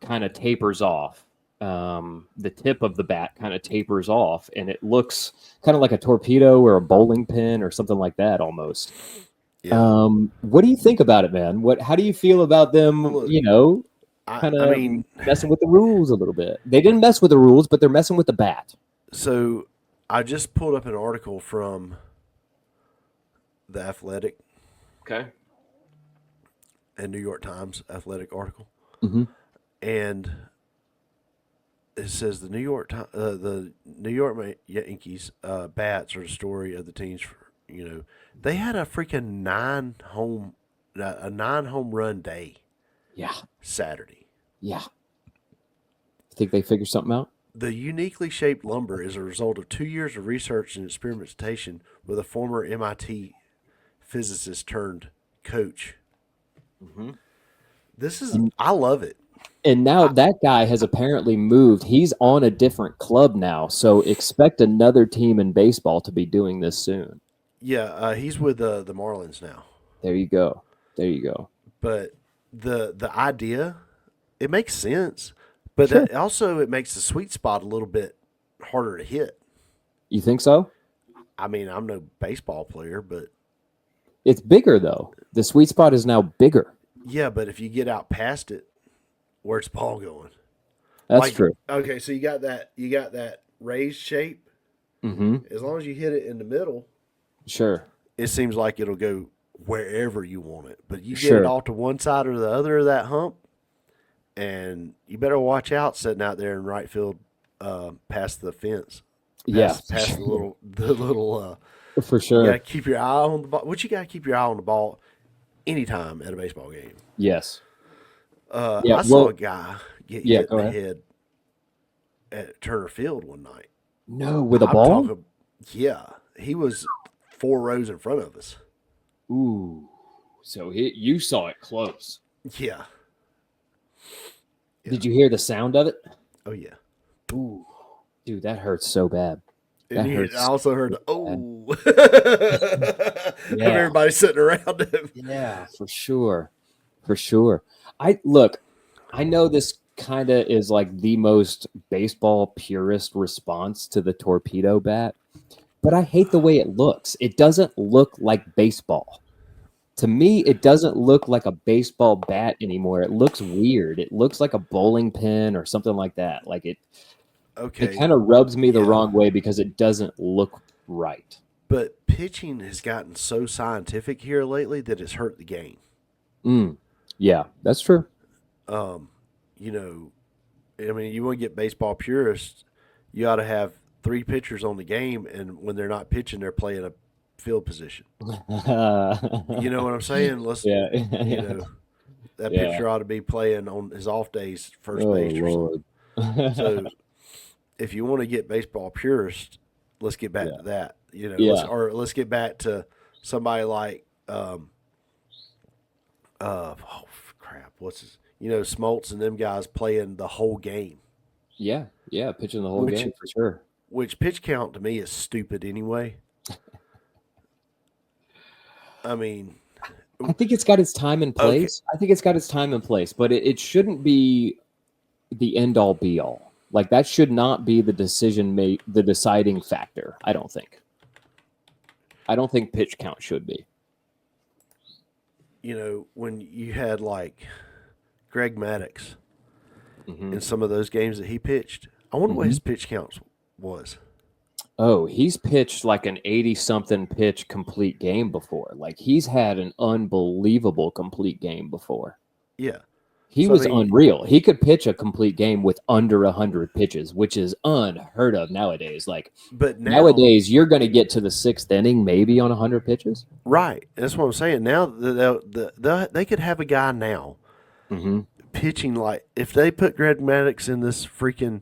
C: kind of tapers off. The tip of the bat kind of tapers off, and it looks kind of like a torpedo or a bowling pin or something like that almost.
B: Yeah.
C: What do you think about it, man? How do you feel about them?
B: Look,
C: Kind of messing with the rules a little bit. They didn't mess with the rules, but they're messing with the bat.
B: So I just pulled up an article from The Athletic.
C: Okay.
B: A New York Times Athletic article.
C: Mm-hmm.
B: And it says the New York Yankees bats are the story of the teams. They had a freaking 9 home run day.
C: Yeah.
B: Saturday.
C: Yeah. Think they figured something out?
B: The uniquely shaped lumber is a result of 2 years of research and experimentation with a former MIT physicist turned coach.
C: Mm-hmm.
B: I love it.
C: And now that guy has apparently moved. He's on a different club now, so expect another team in baseball to be doing this soon.
B: Yeah, he's with the Marlins now.
C: There you go.
B: But the idea, it makes sense, but
C: Sure.
B: also it makes the sweet spot a little bit harder to hit.
C: You think so?
B: I mean, I'm no baseball player, but
C: It's bigger, though. The sweet spot is now bigger.
B: yeah, but if you get out past it, where's the ball going?
C: That's true.
B: Okay, so you got that raised shape.
C: Mm-hmm.
B: As long as you hit it in the middle,
C: Sure.
B: it seems like it'll go wherever you want it. But you get
C: Sure.
B: it off to one side or the other of that hump, and you better watch out sitting out there in right field, past the fence. Past the little.
C: For sure.
B: You got to keep your eye on the ball. You got to keep your eye on the ball anytime at a baseball game.
C: Yes.
B: I saw a guy get hit in the head at Turner Field one night.
C: No, with a ball?
B: He was 4 rows in front of us.
C: Ooh. So you saw it close.
B: Yeah.
C: Did you hear the sound of it?
B: Oh, yeah.
C: Ooh. Dude, that hurts so bad.
B: I also heard of
C: Yeah.
B: everybody sitting around him.
C: Yeah, for sure. I know this kind of is like the most baseball purist response to the torpedo bat, but I hate the way it looks. It doesn't look like baseball. To me, it doesn't look like a baseball bat anymore. It looks weird. It looks like a bowling pin or something like that. Like it kind of rubs me the wrong way because it doesn't look right.
B: But pitching has gotten so scientific here lately that it's hurt the game.
C: Yeah, that's true.
B: I mean, you want to get baseball purists, you ought to have 3 pitchers on the game, and when they're not pitching, they're playing a field position. You know what I'm saying? That pitcher ought to be playing on his off days first base or something. So if you want to get baseball purists, let's get back to that. Let's get back to somebody like Smoltz and them guys playing the whole game.
C: Yeah, pitching the whole game for sure.
B: Which pitch count to me is stupid anyway. I mean,
C: I think it's got its time and place. Okay. I think it's got its time and place, but it shouldn't be the end all be all. Like that should not be the the deciding factor. I don't think pitch count should be.
B: When you had like Greg Maddux in some of those games that he pitched, I wonder what his pitch counts was.
C: Oh, he's pitched like an 80-something pitch complete game before. Like, he's had an unbelievable complete game before.
B: Yeah.
C: He
B: So,
C: was
B: I mean,
C: unreal. He could pitch a complete game with under 100 pitches, which is unheard of nowadays. Like,
B: but
C: nowadays, you're going to get to the 6th inning maybe on 100 pitches.
B: Right. That's what I'm saying. Now, they could have a guy now pitching like, if they put Greg Maddux in this freaking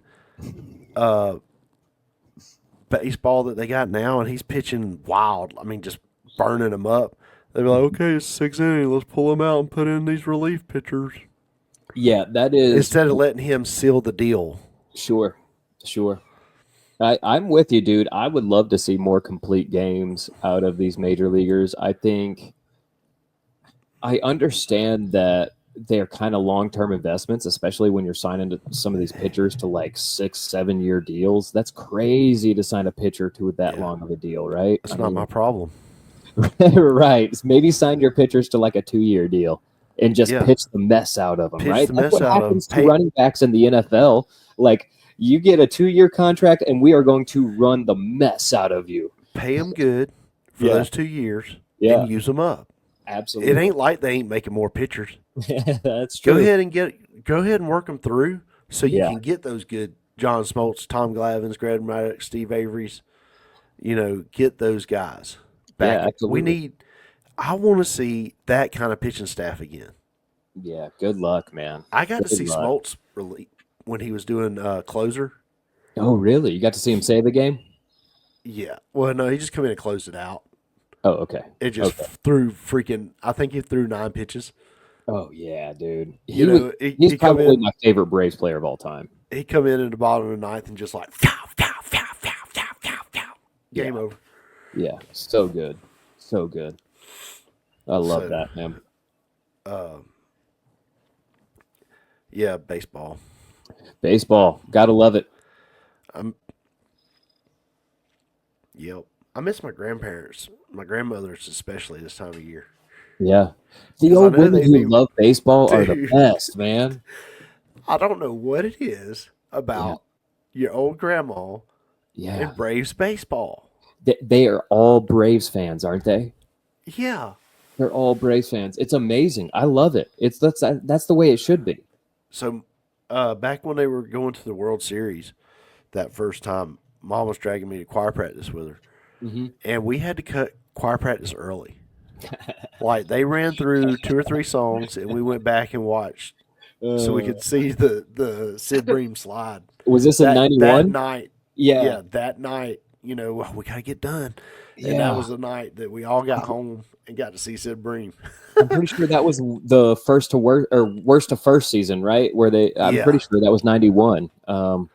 B: baseball that they got now, and he's pitching wild, I mean, just burning them up, they'd be like, okay, it's 6th inning, let's pull him out and put in these relief pitchers.
C: Yeah, that is.
B: Instead of letting him seal the deal.
C: Sure. I'm with you, dude. I would love to see more complete games out of these major leaguers. I think I understand that they're kind of long-term investments, especially when you're signing to some of these pitchers to like 6-7 year deals. That's crazy to sign a pitcher to that long of a deal, right?
B: That's not my problem.
C: Right. Maybe sign your pitchers to like a 2-year deal and just pitch the mess out of them, right? That's what happens to running backs in the NFL. Like, you get a 2-year contract, and we are going to run the mess out of you.
B: Pay them good for those 2 years and use them up.
C: Absolutely.
B: It ain't like they ain't making more pitchers.
C: That's true.
B: Go ahead and work them through so you can get those good John Smoltz, Tom Glavines, Greg Maddox, Steve Avery's. Get those guys back.
C: Yeah, absolutely.
B: I want to see that kind of pitching staff again.
C: Yeah, good luck, man.
B: I got to see Smoltz when he was doing closer.
C: Oh, really? You got to see him save the game?
B: Yeah. Well, no, he just come in and closed it out.
C: Oh, okay.
B: It just threw I think he threw 9 pitches.
C: Oh, yeah, dude.
B: He's
C: probably my favorite Braves player of all time.
B: He come in at the bottom of the 9th and just like, game over.
C: Yeah, so good. So good. I love that, man.
B: Yeah, baseball.
C: Baseball. Gotta love it.
B: Yep. I miss my grandparents, my grandmothers especially this time of year.
C: Yeah. The old women who love baseball are the best, man.
B: I don't know what it is about your old grandma and Braves baseball.
C: They are all Braves fans, aren't they?
B: Yeah.
C: They're all Braves fans. It's amazing. I love it. That's the way it should be.
B: So back when they were going to the World Series that first time, Mom was dragging me to choir practice with her.
C: Mm-hmm.
B: And we had to cut choir practice early. Like, they ran through 2 or 3 songs, and we went back and watched so we could see the Sid Bream slide.
C: Was this in 91?
B: That night.
C: Yeah.
B: Yeah, that night, we got to get done. And that was the night that we all got home and got to see Sid Bream.
C: I'm pretty sure that was the first to worst or worst to first season, right? Where I'm pretty sure that was 91.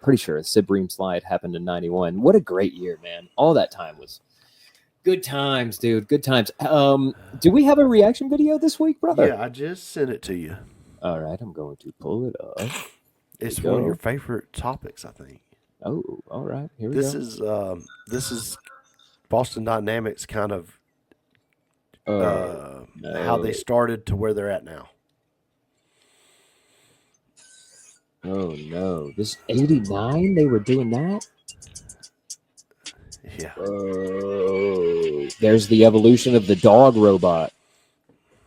C: Pretty sure Sid Bream slide happened in 91. What a great year, man. All that time was good times, dude. Good times. Do we have a reaction video this week, brother?
B: Yeah, I just sent it to you.
C: All right, I'm going to pull it up.
B: It's one of your favorite topics, I think.
C: Oh, all right. Here we go.
B: This is Boston Dynamics kind of how they started to where they're at now.
C: Oh no! This 89, they were doing that.
B: Yeah.
C: Oh, there's the evolution of the dog robot.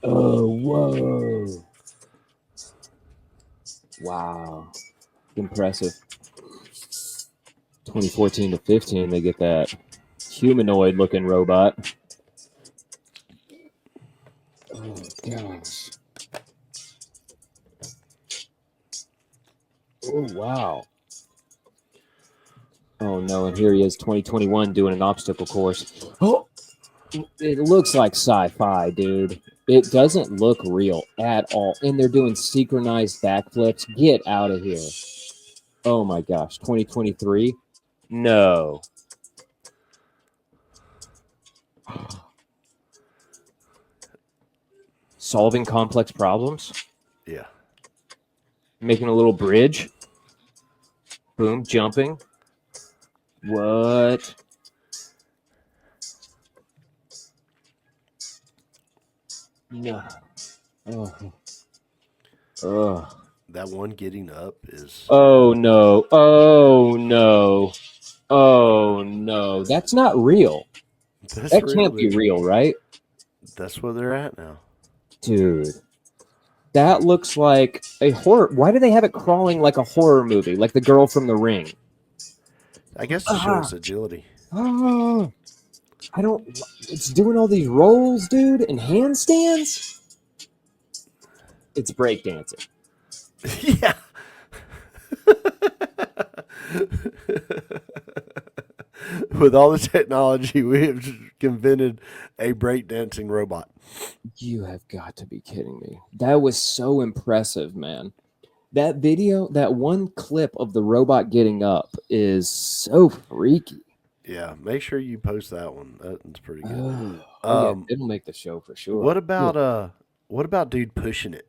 C: Oh, whoa! Wow, impressive. 2014 to 15, they get that humanoid-looking robot. Oh gosh. Oh, wow. Oh, no, and here he is, 2021, doing an obstacle course. Oh, it looks like sci-fi, dude. It doesn't look real at all. And they're doing synchronized backflips. Get out of here. Oh, my gosh. 2023? No. Solving complex problems?
B: Yeah.
C: Making a little bridge? Boom, jumping. What? No. Oh. Oh.
B: That one getting up is...
C: Oh, no. Oh, no. Oh no, that's not real.
B: That's
C: That
B: real,
C: can't be
B: dude.
C: real, right?
B: That's where they're at now.
C: Dude. That looks like a horror. Why do they have it crawling like a horror movie, like the girl from The Ring?
B: I guess to show its agility.
C: Oh, I don't. It's doing all these rolls, dude, and handstands. It's breakdancing.
B: Yeah. With all the technology, we have invented a breakdancing robot.
C: You have got to be kidding me. That was so impressive, man. That video, that one clip of the robot getting up is so freaky.
B: Yeah, make sure you post that one. That's pretty good.
C: Yeah, it'll make the show for sure.
B: What about dude pushing it?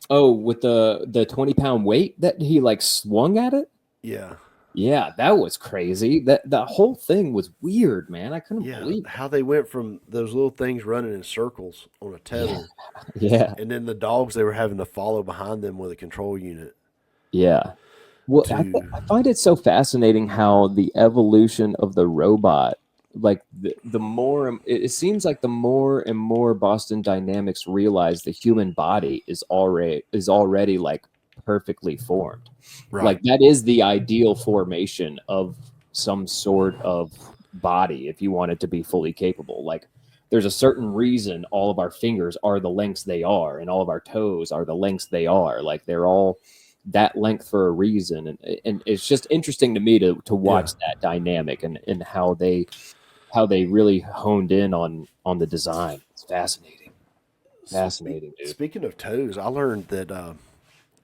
C: Oh, with the 20-pound weight that he like swung at it?
B: Yeah.
C: Yeah, that was crazy. That the whole thing was weird, man. I couldn't believe
B: how they went from those little things running in circles on a tether.
C: Yeah.
B: And then the dogs, they were having to follow behind them with a control unit.
C: Yeah. Well, I find it so fascinating how the evolution of the robot, like the more it seems like the more and more Boston Dynamics realize the human body is already like perfectly formed.
B: Right.
C: Like that is the ideal formation of some sort of body if you want it to be fully capable. Like there's a certain reason all of our fingers are the lengths they are and all of our toes are the lengths they are. Like they're all that length for a reason. And it's just interesting to me to watch that dynamic and how they really honed in on the design. It's fascinating. Fascinating, dude.
B: Speaking of toes, I learned that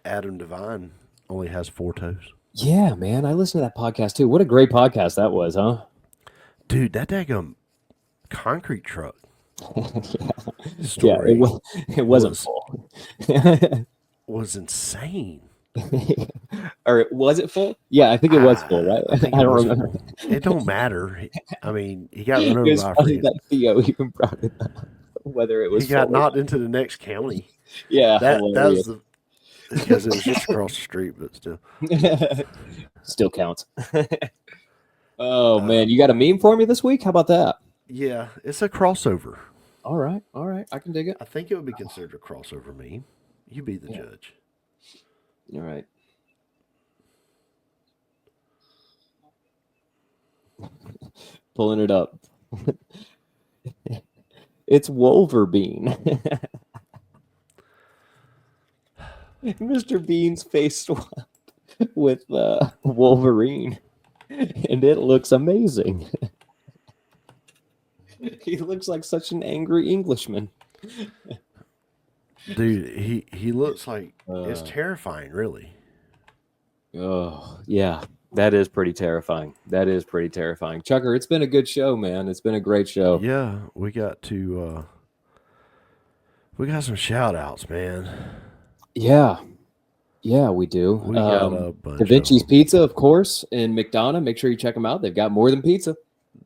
B: Adam Devine only has 4 toes.
C: Yeah, man. I listened to that podcast too. What a great podcast that was, huh?
B: Dude, that daggum concrete truck
C: story it wasn't full.
B: Was insane.
C: Or was it full? Yeah, I think it was full, right? I don't remember.
B: It don't matter. I mean, he got run over by a friend.
C: That Theo even brought it up, whether it was
B: he got knocked into the next county.
C: Yeah,
B: that was because it was just across the street, but
C: still counts. Oh man, you got a meme for me this week? How about that?
B: Yeah, it's a crossover.
C: All right, I can dig it.
B: I think it would be considered a crossover meme. You be the judge.
C: All right. Pulling it up. It's Wolverine. Mr. Bean's face swapped with Wolverine, and it looks amazing. He looks like such an angry Englishman.
B: Dude, he looks like it's terrifying, really.
C: Oh, yeah. That is pretty terrifying. Chucker, it's been a good show, man. It's been a great show.
B: Yeah, we got some shout outs, man.
C: Yeah, we do.
B: We got a bunch
C: Da Vinci's Pizza, of course, in McDonough. Make sure you check them out. They've got more than pizza.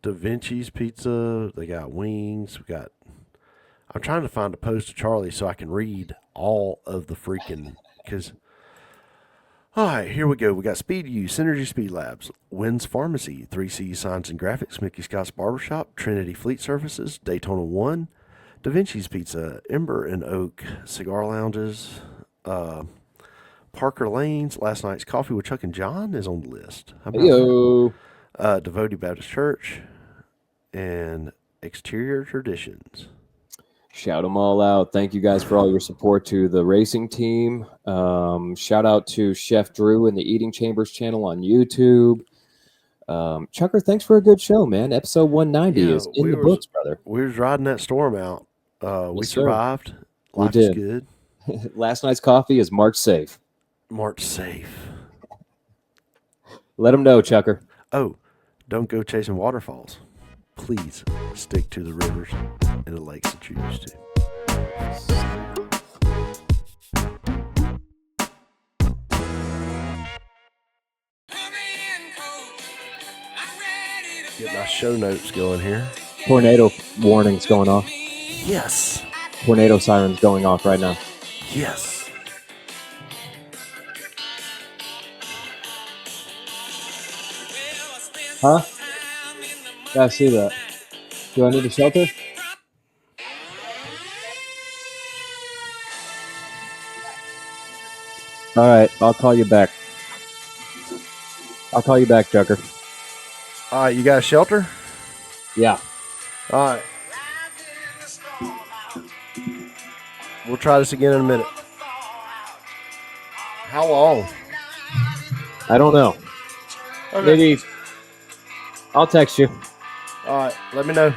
B: Da Vinci's Pizza. They got wings. I'm trying to find a post of Charlie so I can read all of the freaking all right, here we go. We got Speed U, Synergy Speed Labs, Wynn's Pharmacy, 3C Signs and Graphics, Mickey Scott's Barbershop, Trinity Fleet Services, Daytona 1, Da Vinci's Pizza, Ember and Oak, Cigar Lounges, Parker Lanes, Last Night's Coffee with Chuck and Jon is on the list. How about that? Devotee Baptist Church, and Exterior Traditions.
C: Shout them all out. Thank you guys for all your support to the racing team. Shout out to Chef Drew and the Eating Chambers channel on YouTube. Chucker, thanks for a good show, man. Episode 190 is in the books, brother.
B: We was riding that storm out. We survived. Life
C: is
B: good.
C: Last Night's Coffee is marked safe.
B: Marked safe.
C: Let them know, Chucker.
B: Oh, don't go chasing waterfalls. Please stick to the rivers and the lakes that you used to. Get my show notes going here.
C: Tornado warnings going off.
B: Yes.
C: Tornado sirens going off right now.
B: Yes.
C: Huh? Yeah, I see that. Do I need a shelter? All right, I'll call you back. I'll call you back, Chucker.
B: All right, you got a shelter?
C: Yeah.
B: All right. We'll try this again in a minute. How long?
C: I don't know.
B: Okay.
C: Maybe I'll text you.
B: All right, let me know.